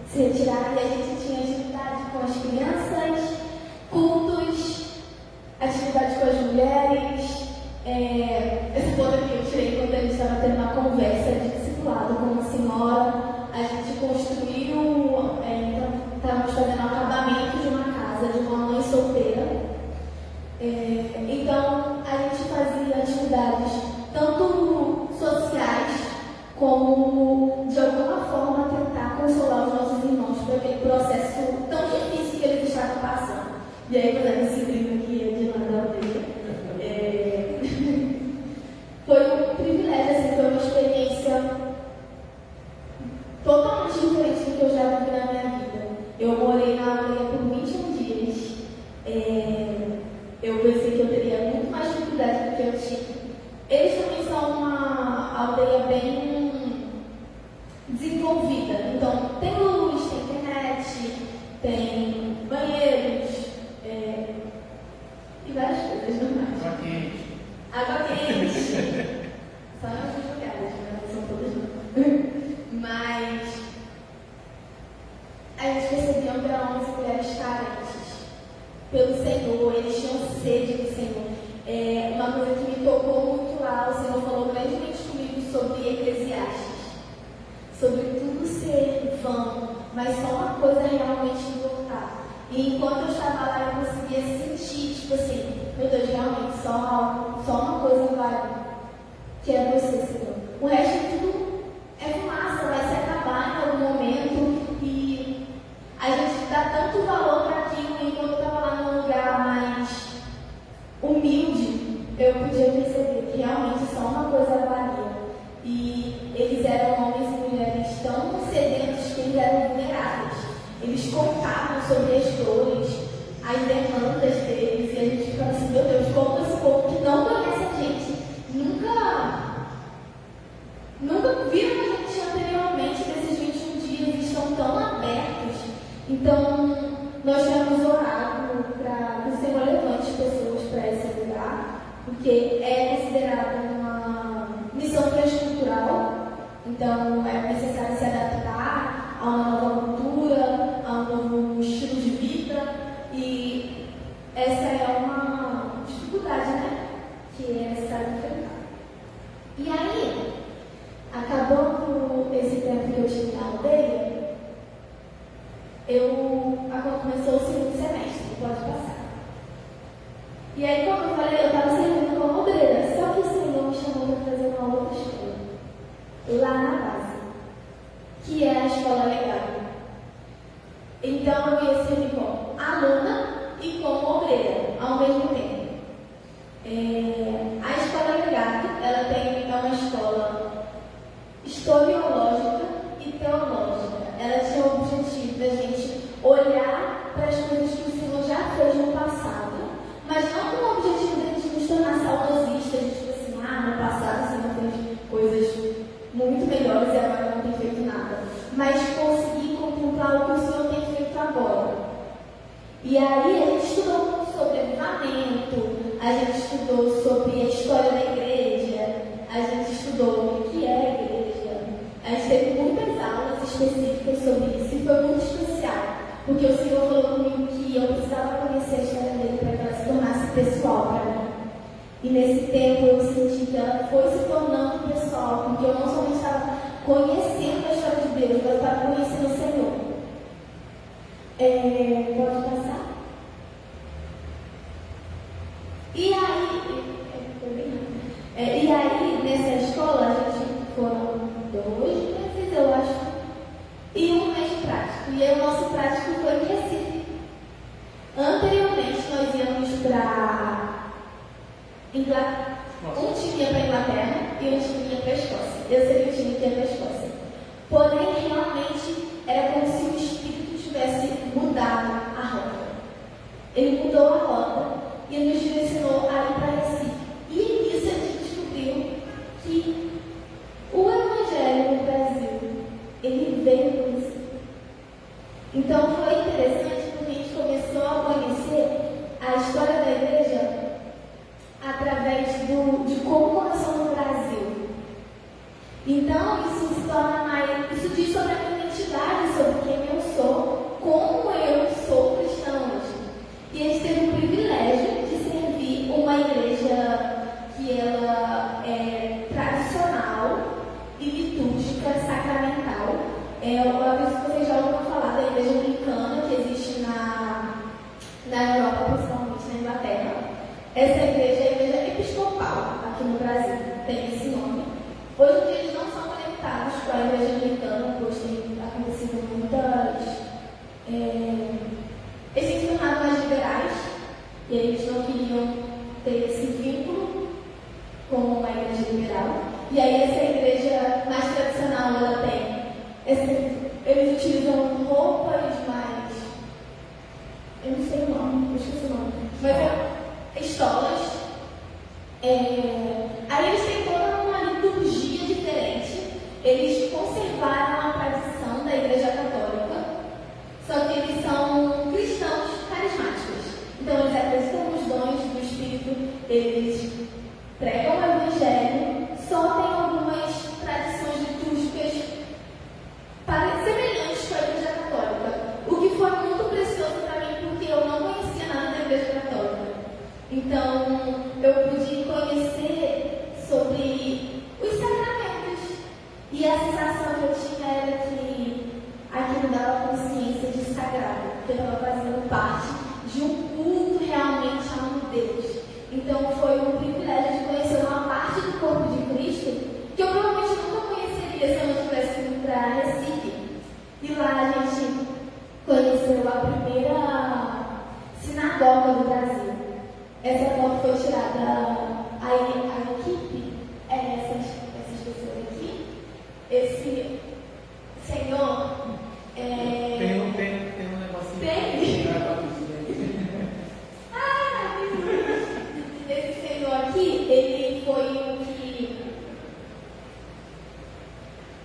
[SPEAKER 2] se retirar, e a gente tinha atividade com as crianças, cultos, atividade com as mulheres. Esse ponto aqui eu tirei quando a gente estava tendo uma conversa de discipulado com uma senhora. A gente construiu, estávamos fazendo um acabamento de uma casa de uma mãe solteira. Então, a gente fazia atividades tanto sociais como, de alguma forma, tentar consolar os nossos irmãos por aquele processo tão difícil que eles estavam passando. E aí, quando a gente brinca aqui, é de nada dele. Foi um privilégio, assim, foi uma experiência totalmente diferente do que eu já vivi na minha vida. Eu morei na aldeia por 21 dias. Eu pensei que eu teria muito mais dificuldade do que eu tive. Eles também são uma aldeia bem desenvolvida. Então, tem luz, tem internet, tem banheiros e várias coisas normais.
[SPEAKER 1] Água quente.
[SPEAKER 2] Água quente. Só em alguns lugares, né? Não são todas não. Mas a gente percebia que eram homens e mulheres carentes pelo Senhor, eles tinham sede do Senhor. Uma coisa que me tocou muito lá, o Senhor falou grandemente comigo sobre Eclesiastes, sobre tudo ser vão, mas só uma coisa realmente importar. E enquanto eu estava lá, eu conseguia sentir, tipo assim, meu Deus, realmente, só uma coisa vale, que é você, Senhor. O resto tudo é fumaça, vai se acabar em algum momento, e a gente dá tanto valor para aquilo. Enquanto eu estava lá num lugar mais humilde, eu podia perceber que realmente só uma coisa valia. E eles eram homens e mulheres tão sedentos que eles eram vulneráveis. Eles contavam sobre as dores, as demandas deles, e a gente ficava assim, meu Deus, como esse povo que não conhece a gente, nunca viram a gente anteriormente nesses 21 dias, estão tão abertos. Então, nós temos orado para que o Senhor levante pessoas para esse lugar, porque é considerado uma missão transcultural. Então, é necessário se adaptar a uma nova cultura, a um novo estilo de vida, e essa é uma dificuldade, né? Que é necessário enfrentar. E aí, acabando esse tempo que eu tive na aldeia, começou o segundo semestre, pode passar. E aí, como eu falei, eu estava servindo como obreira, só que o Senhor me chamou para fazer uma outra escola, lá na base, que é a escola legal. Então, eu ia servir como aluna e como obreira, ao mesmo tempo. A escola legal, ela é uma escola historiológica e teológica. Ela tinha o objetivo da gente olhar para as coisas que o Senhor já fez no passado, mas não com o objetivo de a gente nos tornar saudosistas, de tipo assim, no passado o Senhor fez coisas muito melhores e agora não tem feito nada, mas conseguir contemplar o que o Senhor tem feito agora. E aí a gente estudou muito sobre avivamento, a gente estudou sobre a história da igreja, a gente estudou o que é a igreja, a gente teve muitas aulas específicas sobre isso e foi muito especial, porque o Senhor falou comigo que eu precisava conhecer a história dele para que ela se tornasse pessoal para mim. E nesse tempo eu senti que ela foi se tornando pessoal, porque eu não somente estava conhecendo a história de Deus, mas eu estava conhecendo o Senhor. Pode passar? E aí, nessa escola, a gente foram 2 meses, eu acho, e 1 mês de prático. E aí, o nosso prático foi em Recife. Anteriormente, nós íamos para Inglaterra. Um time ia para a Inglaterra e um time ia para a Escócia. Eu seria o time que ia para a Escócia. Porém, realmente, era como se o Espírito tivesse mudado a rota. Ele mudou a rota e nos direcionou a ir para Recife. E nisso a gente descobriu que o Evangelho no Brasil, ele veio do Recife. Então foi interessante porque a gente começou a conhecer a história da igreja através de como começou no Brasil. Então isso se torna mais, isso diz sobre a minha identidade, sobre quem eu sou, como eu sou cristã hoje. E a gente teve o privilégio de servir uma igreja que ela é tradicional e litúrgica, sacramental. Eu acredito que vocês já ouviram falar da igreja anglicana que existe na Europa, principalmente na Inglaterra. Essa igreja é a igreja episcopal aqui no Brasil, tem esse nome. Hoje em dia eles não são conectados com a igreja anglicana, pois tem acontecido muitas... Eles têm se tornado mais liberais e eles não queriam ter esse vínculo com uma igreja liberal. E aí essa igreja mais tradicional, ela tem... eles utilizam roupas mais... Eu não sei o nome, eu esqueci o nome. Mas estolas. Aí eles têm toda uma liturgia diferente. Eles conservaram a tradição da igreja católica, só que eles são cristãos carismáticos. Então eles acreditam nos dons do Espírito, eles pregam o Evangelho, só tem algumas tradições litúrgicas semelhantes com a igreja católica, o que foi muito precioso para mim, porque eu não conhecia nada da igreja católica. Então eu pude conhecer sobre os sacramentos, e a sensação que eu tinha era que aquilo dava consciência de sagrado, que eu estava fazendo parte de um culto realmente a um Deus. Então foi um privilégio de conhecer uma parte do corpo de Cristo que eu provavelmente nunca conheceria se eu não tivesse ido para Recife. E lá a gente conheceu a primeira sinagoga do Brasil. Essa foto foi tirada, a equipe, essas pessoas aqui. Esse senhor...
[SPEAKER 4] Tem um negocinho.
[SPEAKER 2] Tem? Esse senhor aqui, ele foi o que...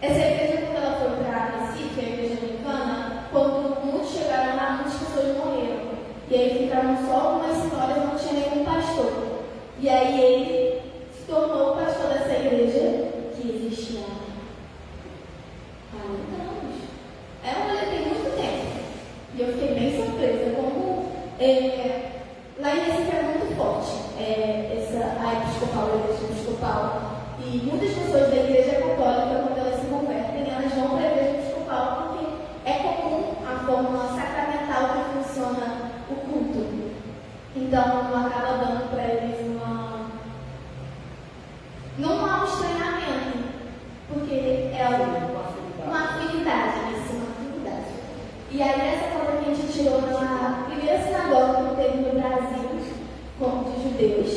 [SPEAKER 2] Essa igreja, quando ela foi para Recife, a igreja anglicana, quando muitos chegaram lá, muitas pessoas morreram. E aí ficaram só algumas senhoras, não tinha nenhum pastor. E aí ele se tornou o pastor dessa igreja, que existe há 40 anos. Ele tem muito tempo. E eu fiquei bem surpresa como lá em Recife é muito forte a igreja episcopal. E muitas pessoas da igreja católica, quando elas se convertem, elas vão para a igreja episcopal porque é comum a forma sacramental que funciona o culto. Então acaba dando para eles não há um estranhamento, porque é uma afinidade. E aí essa foto que a gente tirou na primeira sinagoga que teve no Brasil, de judeus.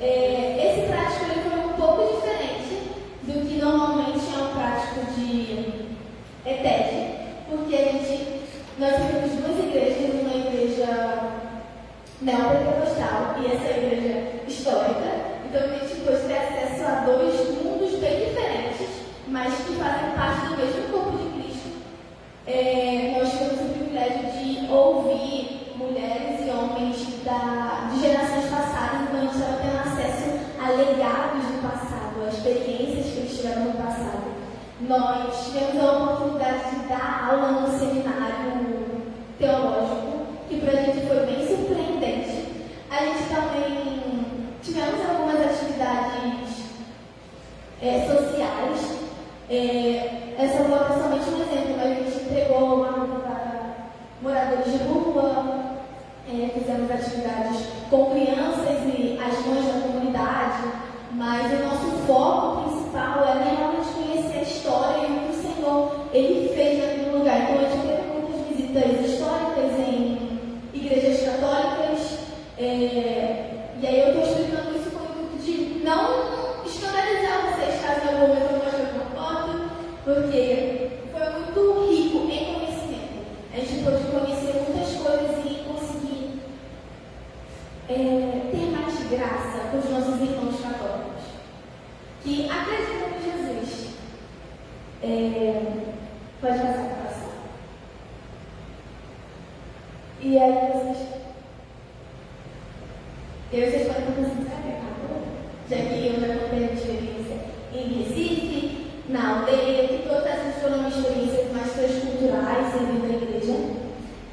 [SPEAKER 2] Esse prático ele foi um pouco diferente do que normalmente é um prático de ETED, porque nós temos duas igrejas, uma igreja neopentecostal e essa igreja histórica. Então a gente pôde ter acesso a dois mundos bem diferentes, mas que fazem parte do mesmo corpo de Cristo. Nós tivemos o privilégio de ouvir mulheres e homens de gerações passadas, então a gente estava tendo acesso a legados do passado, a experiências que eles tiveram no passado. Nós tivemos a oportunidade de dar aula no seminário teológico, que para a gente foi bem surpreendente. A gente também tivemos algumas atividades sociais. Essa foto é somente um exemplo, mas a gente entregou uma roupa para moradores de rua, fizemos atividades com crianças e as mães da comunidade, mas o nosso foco principal era realmente conhecer a história e o que o Senhor ele fez naquele lugar. Então a gente teve muitas visitas históricas em igrejas católicas, e aí eu estou explicando isso com o intuito de não graça com os nossos irmãos católicos que acreditam em Jesus. Pode passar para a próxima. E aí vocês podem conseguir saber, já que eu já contei a experiência em Recife, na aldeia, que todas essas foram experiências mais transculturais em vida da igreja.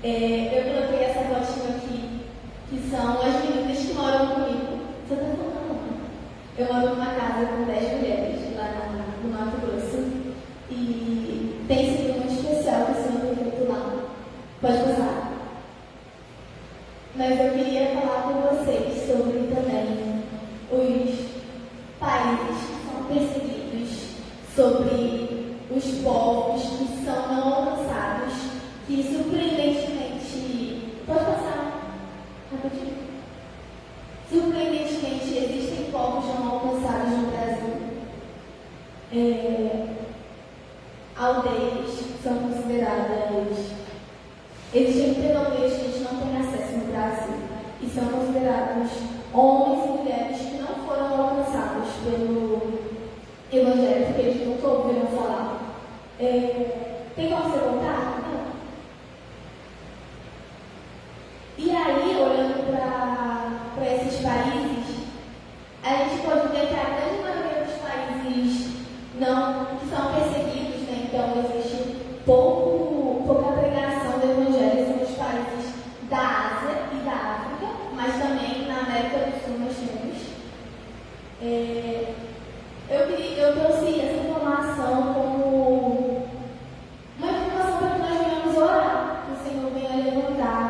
[SPEAKER 2] Eu coloquei essa fotinha aqui, que são as meninas que moram comigo. Você está falando? Eu moro numa casa com 10 mulheres lá no Mato Grosso e tem sido muito especial que o Senhor tem feito lá. Pode passar. Mas eu queria falar com vocês sobre também os países que são perseguidos, sobre os povos que são não alcançados, que surpreendentemente. Pode passar rapidinho. Surpreendentemente existem povos não alcançados no Brasil. Aldeias que são consideradas. Existem muitas aldeias que a gente não tem acesso no Brasil e são considerados homens e mulheres que não foram alcançados pelo Evangelho, porque eles nunca ouviram falar. Tem como você voltar? Não. E aí, olhando para esses países, a gente pode ver que a grande maioria dos países que são perseguidos, né? Então existe pouca pregação do Evangelho, são os países da Ásia e da África, mas também na América do Sul nós temos. Eu trouxe essa informação como uma informação para que nós venhamos orar, que o Senhor venha levantar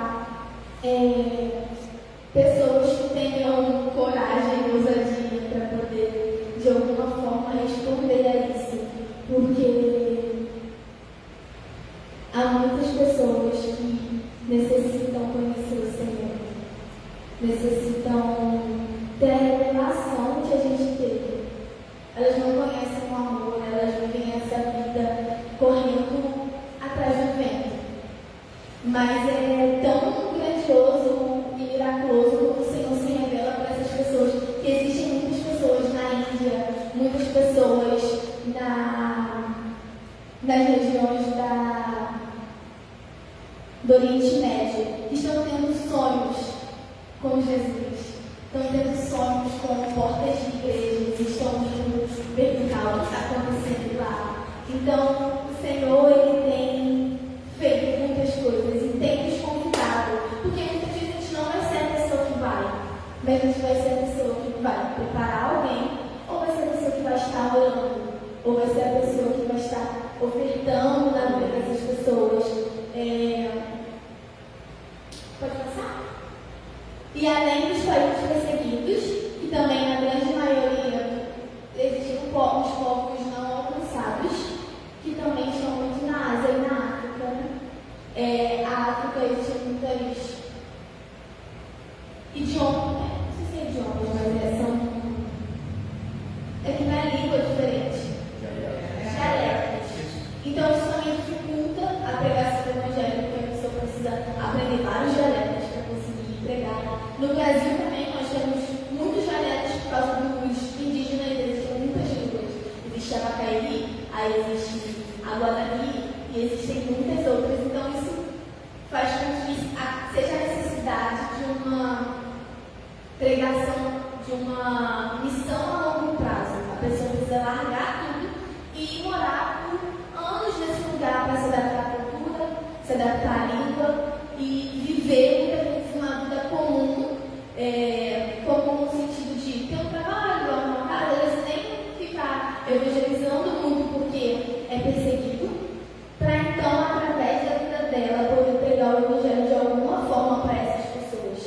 [SPEAKER 2] pessoas que tenham coragem e ousadia para poder, de alguma forma, responder a isso, porque há muitas pessoas que necessitam conhecer o Senhor, necessitam ter a revelação que a gente teve. Elas não conhecem o amor, elas vivem essa vida correndo atrás do vento. Mas é tão grandioso e miraculoso quando o Senhor se revela para essas pessoas, que existem muitas pessoas na Índia, muitas pessoas nas regiões do Oriente Médio, que estão tendo sonhos com Jesus, estão tendo sonhos com portas de igrejas, estão indo verificar o que está acontecendo lá. Então, o Senhor, Ele tem feito muitas coisas e tem nos convidado, porque muitas vezes a gente não vai ser a pessoa que vai, mas a gente vai ser a pessoa que vai preparar alguém, ou vai ser a pessoa que vai estar orando, ou vai ser a pessoa que vai estar ofertando na vida dessas pessoas. Pode passar? E além dos países perseguidos, que também na grande maioria existem os povos não alcançados, que também estão muito na Ásia e na África. A África existe muitas idiomas, não sei se é idiomas, mas é que não é língua diferente. Dialetos. Então isso também dificulta a pregação do Evangelho, porque a pessoa precisa aprender vários dialetos para conseguir pregar. No Brasil também nós temos muitos dialetos por causa dos indígenas, existem muitas línguas. Existe a Abacairi, aí existe a Guarani e existem muitas outras. Então isso faz com que seja a necessidade de uma pregação, de uma missão a longo prazo. A pessoa precisa largar tudo e morar por anos nesse lugar para se adaptar à cultura, se adaptar à língua e viver muitas vezes uma vida comum, comum no sentido de ter um trabalho, uma casa, às vezes nem ficar evangelizando muito porque é perseguido, para então, através da vida dela, poder pregar o Evangelho de alguma forma para essas pessoas.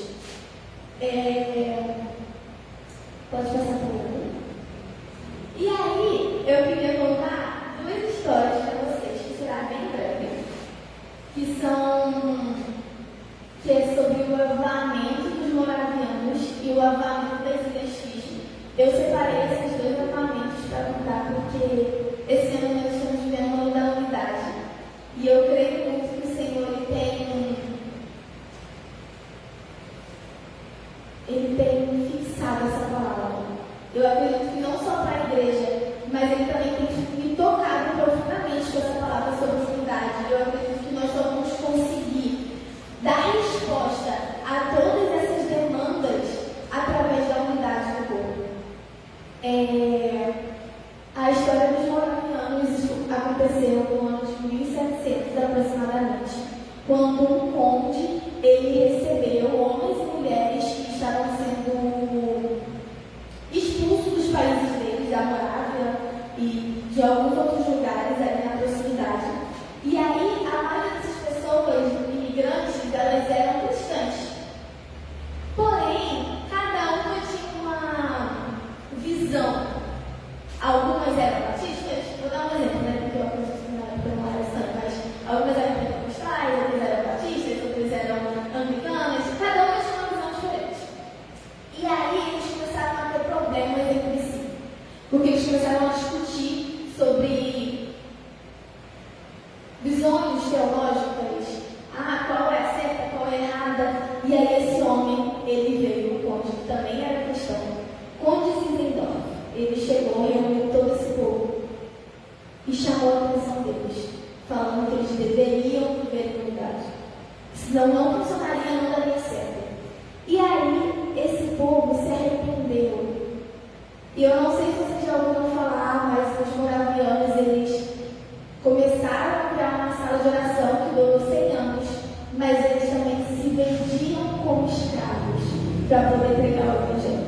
[SPEAKER 2] Pode passar por mim. E aí, eu queria contar duas histórias para vocês, que será bem breve, que é sobre o avivamento dos moravianos e o avivamento das Ilhas Fiji. Eu separei esses dois avivamentos para contar, porque esse ano nós estamos vivendo o ano da unidade. E eu creio muito que o Senhor ele tem fixado fixado essa palavra. Eu acredito que não só para a igreja, mas ele também tem me tocado profundamente com essa palavra sobre unidade. Eu acredito que nós só vamos conseguir dar resposta a todas essas demandas através da unidade do povo. A história dos moravianos aconteceu no ano de 1700 aproximadamente, quando um conde ele recebeu homens e mulheres que estavam sendo expulsos dos países deles, da Morávia e de alguns outros lugares ali na proximidade. E aí a maioria dessas pessoas, imigrantes, elas eram cristãs. Porém, cada uma tinha uma visão. Algumas eram batistas, vou dar um exemplo, né? Porque eu acredito que na época não era sangue, mas algumas eram pentecostais, outras eram batistas, outras eram anglicanas, cada uma tinha uma visão diferente. E aí eles começaram a ter problemas entre si, porque eles começaram a discutir sobre visões teológicas, qual é a certa, qual é a errada. E aí esse homem, ele veio, o conde, que também era cristão, Conde Zinzendorf. Ele chegou e reuniu todo esse povo e chamou a atenção deles, falando que eles deveriam viver em unidade, senão não funcionaria, não daria certo. E aí esse povo se arrependeu. E eu não sei se vocês já ouviram falar, mas os moravianos, eles começaram a criar uma sala de oração que durou 100 anos, mas eles também se vendiam como escravos para poder pregar o evangelho.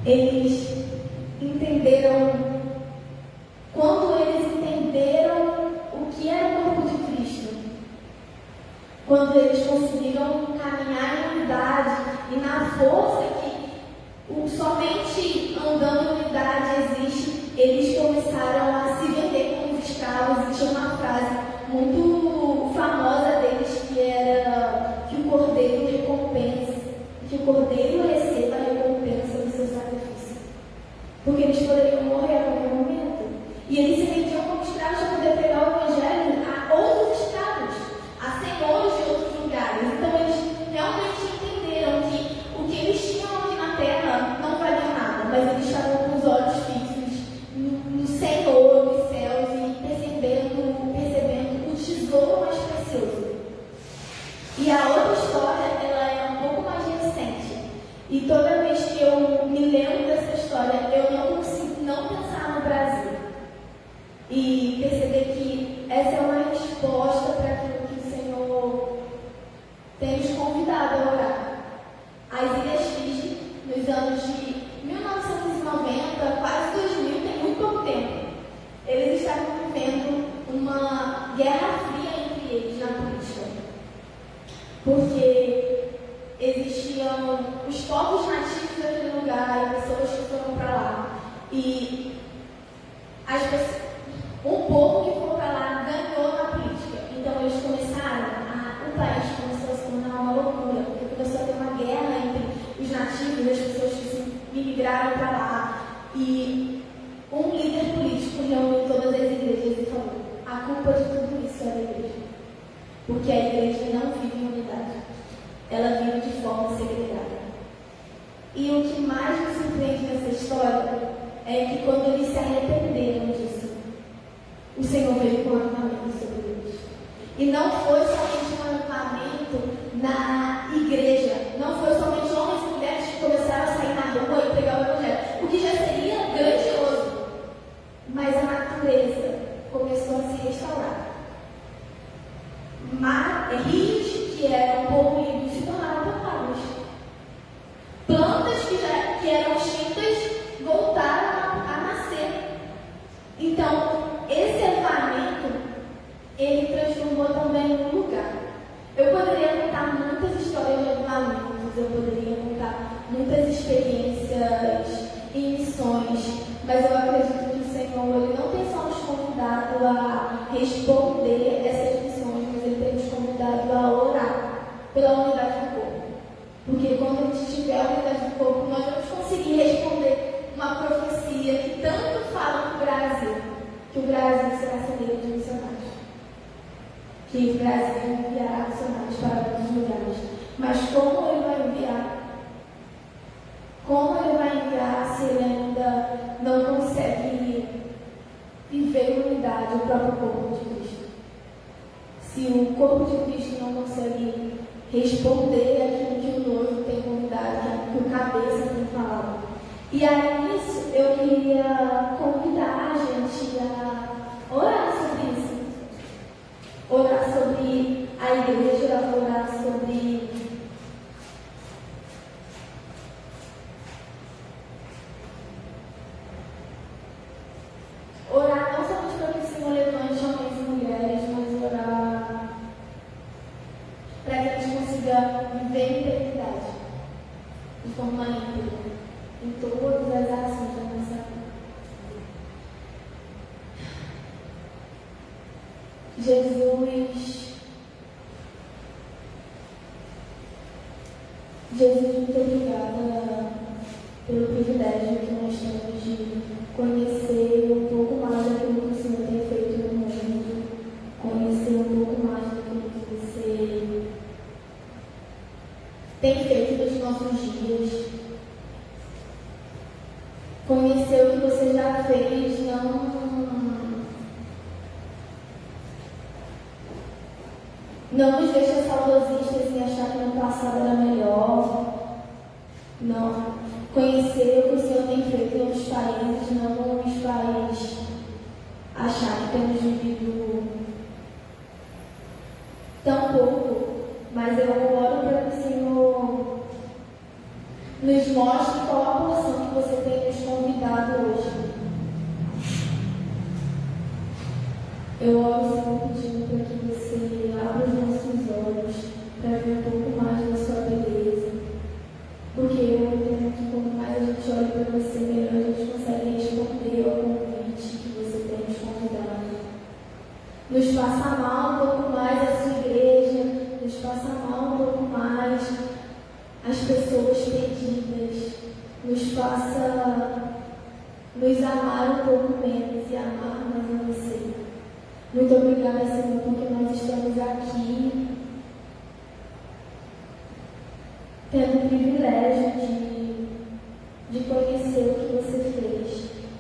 [SPEAKER 2] Eles entenderam, quando eles entenderam o que era o corpo de Cristo, quando eles conseguiram caminhar em unidade e na força que somente andando em unidade existe, eles começaram a se vender como escravos. E tinha uma frase muito famosa deles que era que o cordeiro recompensa, que o cordeiro receba a recompensa do seu sacrifício. Porque eles poderiam morrer a qualquer momento. E eles se vendiam como escravos para poder pregar o evangelho a outros escravos, a senhores de outros lugares. Então eles realmente entenderam que o que eles tinham aqui na terra não valia nada, mas eles estavam com os olhos fixos no Senhor, nos céus, e percebendo o tesouro mais precioso. E a outra história, ela é um pouco mais recente. E toda vez que eu me lembro dessa história, eu não consigo não pensar no Brasil. E perceber que essa é uma resposta para aquilo que o Senhor tem nos convidado a orar. As Ilhas Fiji, nos anos de 1990, quase 2000, tem muito pouco tempo, eles estavam vivendo uma guerra fria entre eles na política. Porque existiam os povos nativos daquele lugar e pessoas que foram para lá. E o povo que foi para lá ganhou na política. Então eles começaram, o país começou a se tornar uma loucura, porque começou a ter uma guerra entre os nativos e as pessoas que migraram para lá. E um líder político reuniu todas as igrejas e falou: a culpa de tudo isso é da igreja. Porque a igreja não vive em unidade. Ela vive de forma segregada. E o que mais me surpreende nessa história é que quando eles se arrependeram disso, o Senhor veio com um avivamento sobre eles. E não foi somente um avivamento na igreja, não foi somente homens e mulheres que começaram a sair na rua e pregar o evangelho, o que já seria grandioso, mas a natureza começou a se restaurar. Rios que eram poluídos se tornaram potáveis. Plantas que eram extintas voltaram a nascer. Então, esse avivamento, ele transformou também um lugar. Eu poderia contar muitas histórias de avivamentos, eu poderia contar muitas experiências e missões, mas eu acredito que o Senhor, ele não tem só nos convidado a responder essas missões, mas ele tem nos convidado a orar pela unidade do corpo. Porque quando a gente tiver a unidade do corpo, nós vamos conseguir responder uma profecia que tanto fala no Brasil, que o Brasil será celeiro de missionários. Que o Brasil enviará missionários para outros lugares. Mas como ele vai enviar? Como ele vai enviar se ele ainda não consegue viver em unidade o próprio corpo de Cristo? Se o corpo de Cristo não consegue responder aquilo que o noivo tem convidado, aquilo que o cabeça tem falado. E aí, nisso, eu queria convidar a gente a orar sobre isso. Orar sobre a igreja, orar sobre orar não somente para que o Senhor levante homens e mulheres, mas orar para que a gente consiga viver em integridade, de forma íntegra, em todas as ações da nossa vida. Jesus, muito obrigada pelo privilégio que nós temos de conhecer um pouco mais daquilo que o Senhor tem feito no mundo, conhecer um pouco mais daquilo que você tem feito nos nossos dias, conhecer o que você já fez, não nos deixa saudosistas em achar que no passado era melhor. Não. Conhecer o que o Senhor tem feito em outros países não nos faz achar que temos vivido tão pouco. Mas eu oro para que o Senhor nos mostre qual a porção que você tem nos convidado hoje. Eu oro, Senhor, pedindo para que você abra os nossos olhos para ver um pouco mais da sua beleza. Porque eu entendo que quanto mais a gente olha para você, melhor a gente consegue responder ao convite que você tem nos convidado. Nos faça amar um pouco mais a sua igreja, nos faça amar um pouco mais as pessoas perdidas, nos faça nos amar um pouco menos e amar mais a você. Muito obrigada, Senhor, porque nós estamos aqui tendo o privilégio de conhecer o que você fez.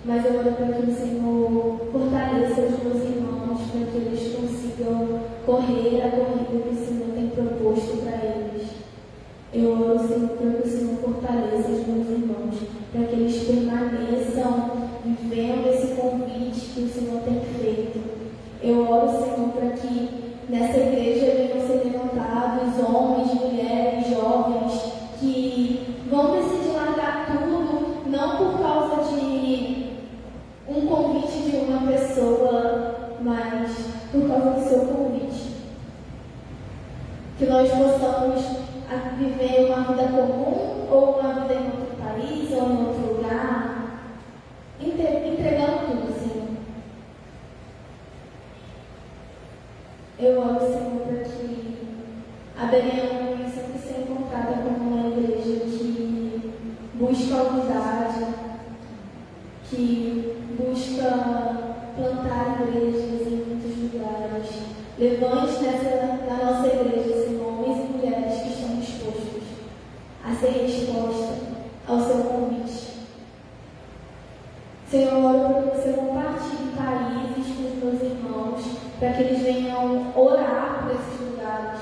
[SPEAKER 2] Mas eu oro para que o Senhor fortaleça os meus irmãos, para que eles consigam correr a corrida que o Senhor tem proposto para eles. Eu oro, Senhor, para que o Senhor fortaleça os meus irmãos, para que eles permaneçam vivendo esse convite que o Senhor tem feito. Eu oro, Senhor, para que nessa igreja venham ser levantados homens, mulheres, jovens que vão decidir largar tudo, não por causa de um convite de uma pessoa, mas por causa do seu convite. Que nós possamos viver uma vida comum, ou uma vida em outro país, ou em outro lugar, entregando tudo, Senhor. Eu oro, Senhor, para que a Bereana venha sempre ser encontrada como uma igreja que busca a unidade, que busca plantar igrejas em muitos lugares. Levante na nossa igreja, Senhor, homens e mulheres que estão dispostos a ser resposta ao seu convite. Senhor, eu oro para que você compartilhe países com os meus irmãos, para que eles venham orar por esses lugares,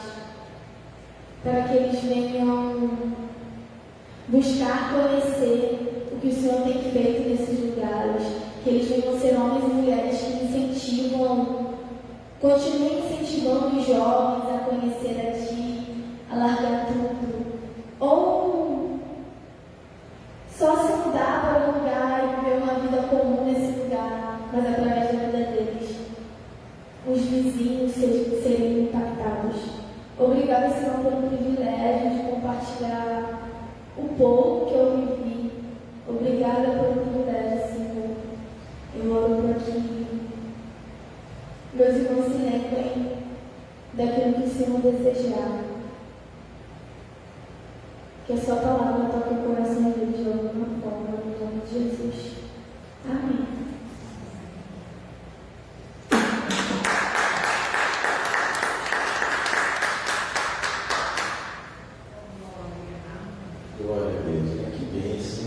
[SPEAKER 2] para que eles venham buscar conhecer o que o Senhor tem feito nesses lugares, que eles venham ser homens e mulheres que continuem incentivando os jovens a conhecer a Ti, a largar tudo, ou só se mudar para um lugar e viver uma vida comum nesse lugar, mas através da vida deles os vizinhos serem impactados. Obrigada, Senhor, pelo privilégio de compartilhar o pouco que eu vivi. Obrigada pelo privilégio, Senhor. Eu oro para que meus irmãos se lembrem daquilo que o Senhor desejar. Que a sua palavra toque o coração deles de alguma forma, no nome de Jesus. Amém.
[SPEAKER 1] Glória a Deus, que bênção.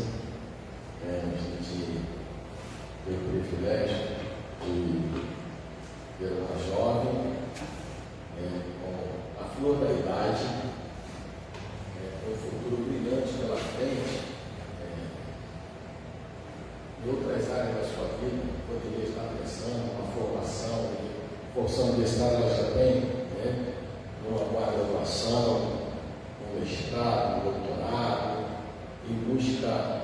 [SPEAKER 1] proporção universitária ela já tem, né? Uma graduação, um mestrado, um doutorado, em busca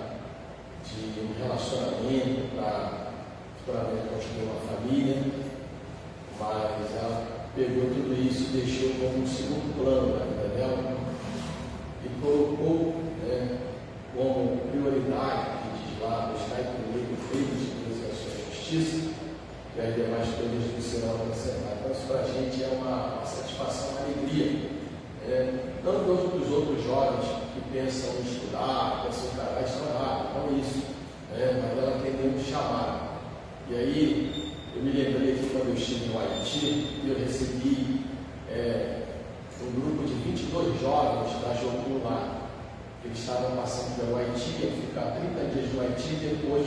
[SPEAKER 1] de um relacionamento para futuramente construir uma família, mas ela pegou tudo isso e deixou como um segundo plano na vida dela e colocou, né, como prioridade, que diz lá, buscar em primeiro o reino de Deus e a sua justiça, e as demais coisas do serão acrescentadas. Então isso para a gente é uma satisfação, uma alegria. Não dos outros jovens que pensam em estudar, pensam em carreira estudar, não isso, mas ela tem um chamado. E aí, eu me lembrei que quando eu estive no Haiti, eu recebi um grupo de 22 jovens da Jocum lá. Eles estavam passando pelo Haiti, iam ficar 30 dias no Haiti, e depois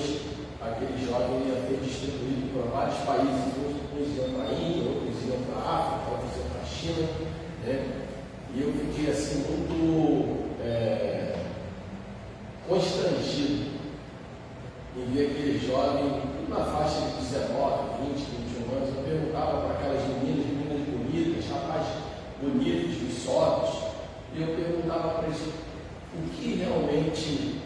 [SPEAKER 1] aquele jovem ia ser distribuído para vários países. Uns iam para a Índia, outros iam para a África, outros iam para a China, né? E eu fiquei assim muito constrangido em ver aquele jovem na faixa de 19, 20, 21 anos. Eu perguntava para aquelas meninas bonitas, rapazes bonitos, viçosos, e eu perguntava para eles o que realmente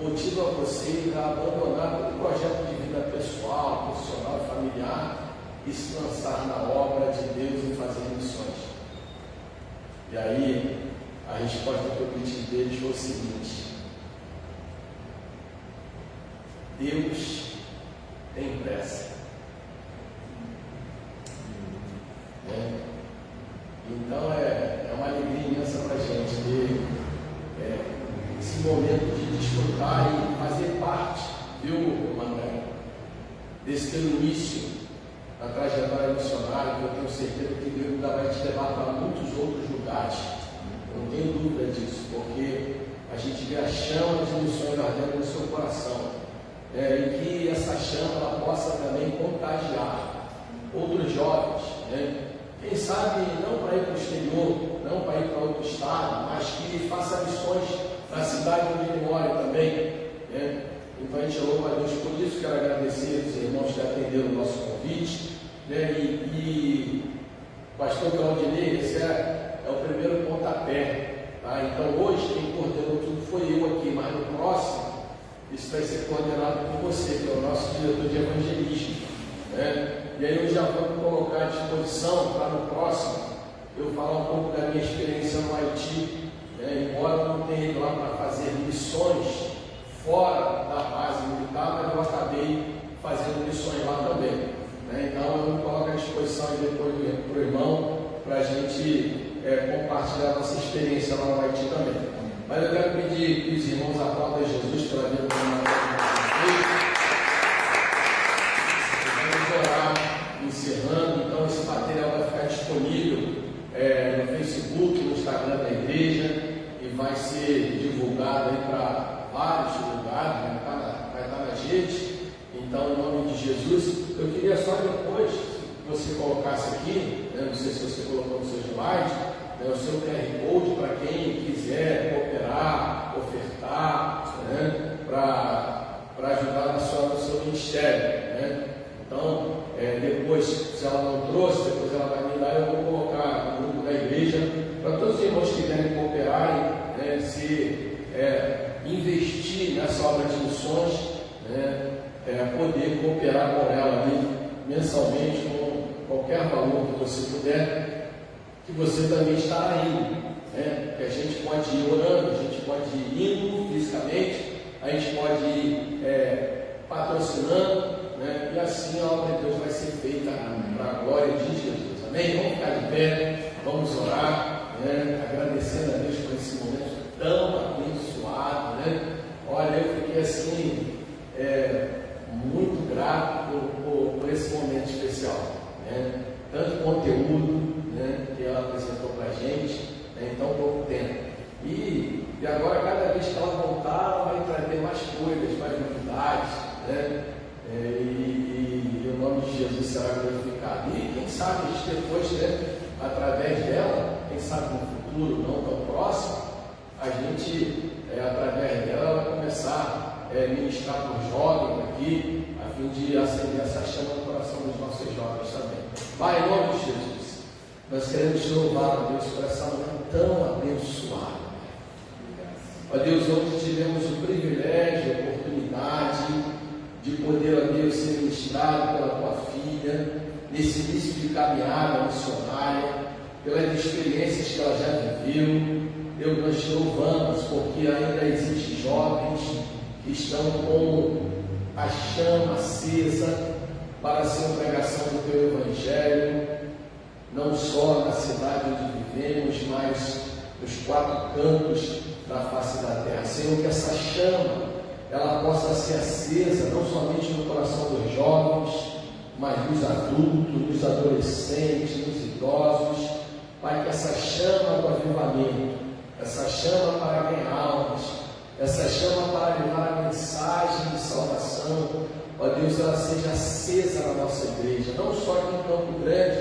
[SPEAKER 1] motiva vocês a abandonar todo o projeto de vida pessoal, profissional e familiar e se lançar na obra de Deus e fazer missões. E aí, a resposta que eu pedi deles foi o seguinte: Deus tem pressa. Então é uma alegria imensa para a gente ter esse momento de desfrutar e fazer parte, viu, Manuel, desse teu início na trajetória missionária, que eu tenho certeza que Deus ainda vai te levar para muitos outros lugares. Eu não tenho dúvida disso, porque a gente vê a chama de missões ardendo no seu coração. E que essa chama ela possa também contagiar outros jovens, né? Quem sabe não para ir para o exterior, não para ir para outro estado, mas que faça missões na cidade onde ele mora também, né? Então a gente louva a Deus por isso. Quero agradecer os irmãos que atenderam o nosso convite, né? E pastor Claudinei, esse é o primeiro pontapé, tá? Então hoje quem coordenou tudo foi eu aqui, mas no próximo isso vai ser coordenado por você, que é o nosso diretor de evangelismo, né? E aí eu já vou colocar à disposição para no próximo eu falar um pouco da minha experiência no Haiti, né? Embora eu não tenha ido lá para fazer missões fora da base militar, mas eu acabei fazendo missões lá também, né? Então eu me coloco à disposição depois para o irmão, para a gente compartilhar a nossa experiência lá no Haiti também. Mas eu quero pedir que os irmãos aplaudam Jesus pela vida do irmão. Vamos orar, encerrando. Então, esse material vai ficar disponível no Facebook, no Instagram da igreja, e vai ser divulgado aí para vários lugares, né? Vai estar nas redes. Então, em nome de Jesus, eu queria só depois que você colocasse aqui, né? Não sei se você colocou no seu slide, o seu QR Code para quem quiser cooperar, ofertar, né, para ajudar no seu ministério, né? Então, depois, se ela não trouxe, depois ela vai me dar, eu vou colocar no grupo da igreja, para todos os irmãos que quiserem cooperarem, né, investir nessa obra de missões, né, poder cooperar com ela ali mensalmente, com qualquer valor que você puder, que você também está indo, né? Que a gente pode ir orando, a gente pode ir indo fisicamente, a gente pode ir patrocinando, né? E assim a obra de Deus vai ser feita para a glória de Jesus. Amém? Vamos ficar de pé, vamos orar, né? Agradecendo a Deus por esse momento tão abençoado, né? Olha, eu fiquei assim muito grato por esse momento especial, né? Tanto conteúdo, né, que ela apresentou para a gente, né, em tão pouco tempo. E agora, cada vez que ela voltar, ela vai trazer mais coisas, mais novidades, né? E o nome de Jesus será glorificado. E quem sabe a gente depois, né, através dela, quem sabe no futuro não tão próximo, a gente, através dela, vai começar a ministrar para os jovens aqui, a fim de acender essa chama no coração dos nossos jovens também. Pai, em nome de Jesus, nós queremos te louvar, ó Deus, por essa manhã tão abençoada. Ó Deus, onde tivemos o privilégio, a oportunidade de poder, ó Deus, ser ministrado pela tua filha, nesse início de caminhada missionária, pelas experiências que ela já viveu. Deus, nós te louvamos, porque ainda existem jovens que estão com a chama acesa para a sua pregação do teu Evangelho, não só na cidade onde vivemos, mas nos 4 cantos da face da terra. Senhor, que essa chama ela possa ser acesa não somente no coração dos jovens, mas nos adultos, nos adolescentes, nos idosos. Pai, que essa chama do avivamento, essa chama para ganhar almas, essa chama para levar a mensagem de salvação, ó Deus, ela seja acesa na nossa igreja, não só aqui em Campo Grande,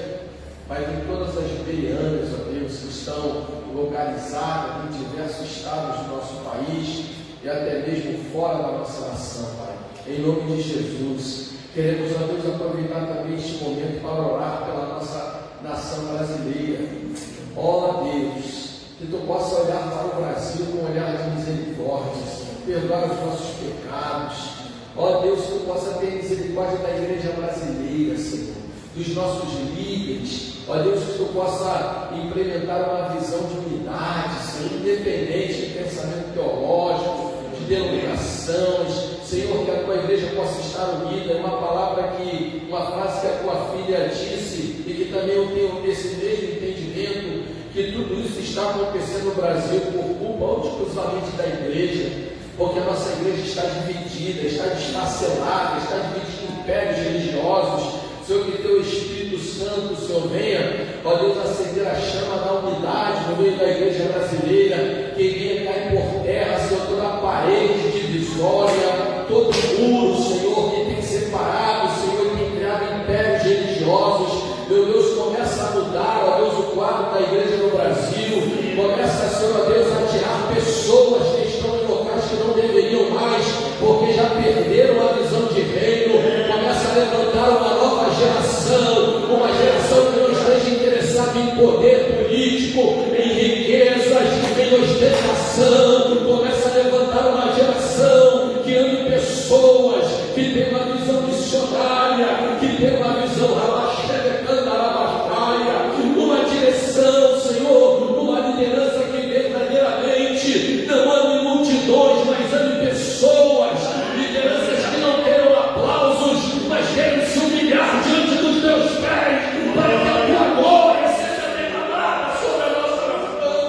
[SPEAKER 1] mas em todas as Bereanas, ó Deus, que estão localizadas em diversos estados do nosso país e até mesmo fora da nossa nação, Pai. Em nome de Jesus, queremos, ó Deus, aproveitar também este momento para orar pela nossa nação brasileira. Ó Deus, que tu possa olhar para o Brasil com um olhar de misericórdia, Senhor, perdoar os nossos pecados. Ó Deus, que tu possa ter misericórdia da igreja brasileira, Senhor, dos nossos líderes. Ó Deus, que tu possa implementar uma visão de unidade, Senhor, independente de pensamento teológico, de denominações. Senhor, que a tua igreja possa estar unida. É uma frase que a tua filha disse e que também eu tenho esse mesmo entendimento, que tudo isso está acontecendo no Brasil por culpa exclusivamente da igreja, porque a nossa igreja está dividida, está desfacelada, está dividida em impérios religiosos. Senhor, que teu Espírito Santo, Senhor, venha, ó Deus, acender a chama da unidade no meio da igreja brasileira, que venha cair por terra, Senhor, toda a parede divisória, todo muro, Senhor, que tem separado, Senhor, que tem criado impérios religiosos. Meu Deus, começa a mudar, ó Deus, o quadro da igreja no Brasil. Começa, Senhor, ó Deus, a tirar pessoas que estão em locais que não deveriam mais, porque já perderam a visão de reino. Começa a levantar uma nova geração, uma geração que não esteja interessada em poder político, em riquezas, em ostentação. Começa a levantar uma geração que ame pessoas, que tem uma visão missionária, que tem uma visão uma direção, Senhor, uma liderança que verdadeiramente não ame multidões, mas ame pessoas, lideranças que não queiram aplausos, mas querem se humilhar diante dos teus pés, para que a tua glória seja derramada sobre a nossa nação.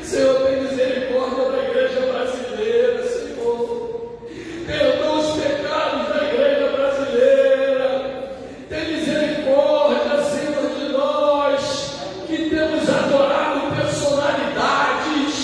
[SPEAKER 1] Senhor, tem misericórdia da igreja brasileira, Senhor. Perdoa os pecados da igreja brasileira. Tem misericórdia, Senhor, de nós que temos adorado personalidades,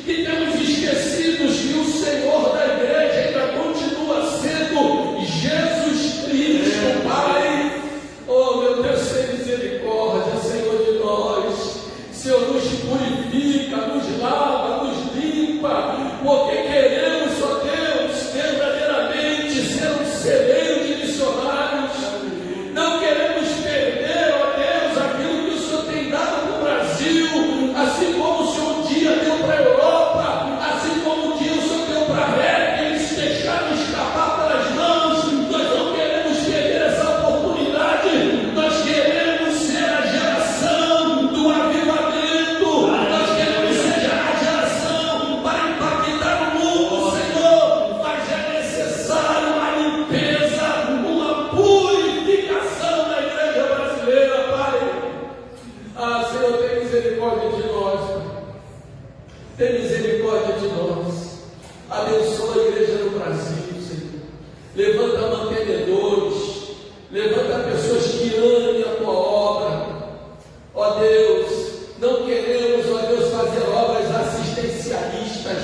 [SPEAKER 1] que temos esquecido que o Senhor da igreja ainda continua sendo Jesus Cristo, Pai. Oh, meu Deus, tem misericórdia, Senhor, de nós. Senhor, nos purifica, nos lava, nos limpa, porque queremos, ó Deus, verdadeiramente ser um celeiro de missionários. Não queremos perder, ó Deus, aquilo que o Senhor tem dado para o Brasil, assim como o Senhor um dia deu para a Europa, assim como um dia o Senhor deu para a América, eles se deixaram escapar pelas mãos. Nós não queremos perder essa oportunidade, nós queremos ser a geração do avivamento, nós queremos ser a geração para impactar o mundo, Senhor, mas é necessário uma limpeza, uma purificação da igreja brasileira, Pai. Ah, Senhor, tem misericórdia de nós, Pai. Tem misericórdia de nós. Abençoa a igreja no Brasil, Senhor. Levanta mantenedores, levanta pessoas que amem a tua obra. Ó Deus, não queremos, ó Deus, fazer obras assistencialistas,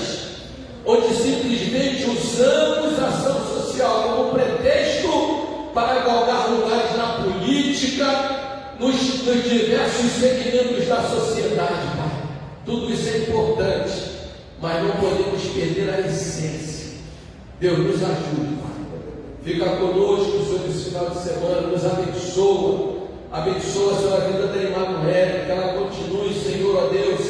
[SPEAKER 1] onde simplesmente usamos a ação social como pretexto para galgar lugares na política, nos diversos segmentos da sociedade, Pai. Tudo isso é importante, mas não podemos perder a essência. Deus nos ajude, Pai. Fica conosco sobre esse final de semana, nos abençoa. Abençoa, Senhor, a vida da irmã Noélia, que ela continue, Senhor, ó Deus,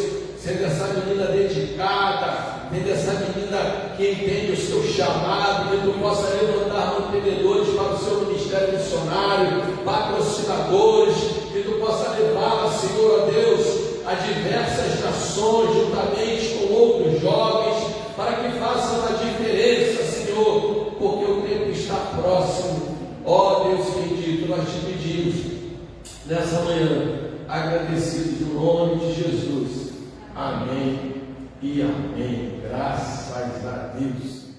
[SPEAKER 1] sendo essa menina dedicada, sendo essa menina que entende o seu chamado, que tu possa levantar mantenedores para o seu ministério missionário, patrocinadores, que tu possa levá-la, Senhor, ó Deus, a diversas nações, juntamente com outros jovens, para que façam a diferença, Senhor, porque o tempo está próximo. Ó Deus bendito, nós te pedimos nessa manhã, agradecidos no nome de Jesus. Amém e amém. Graças a Deus.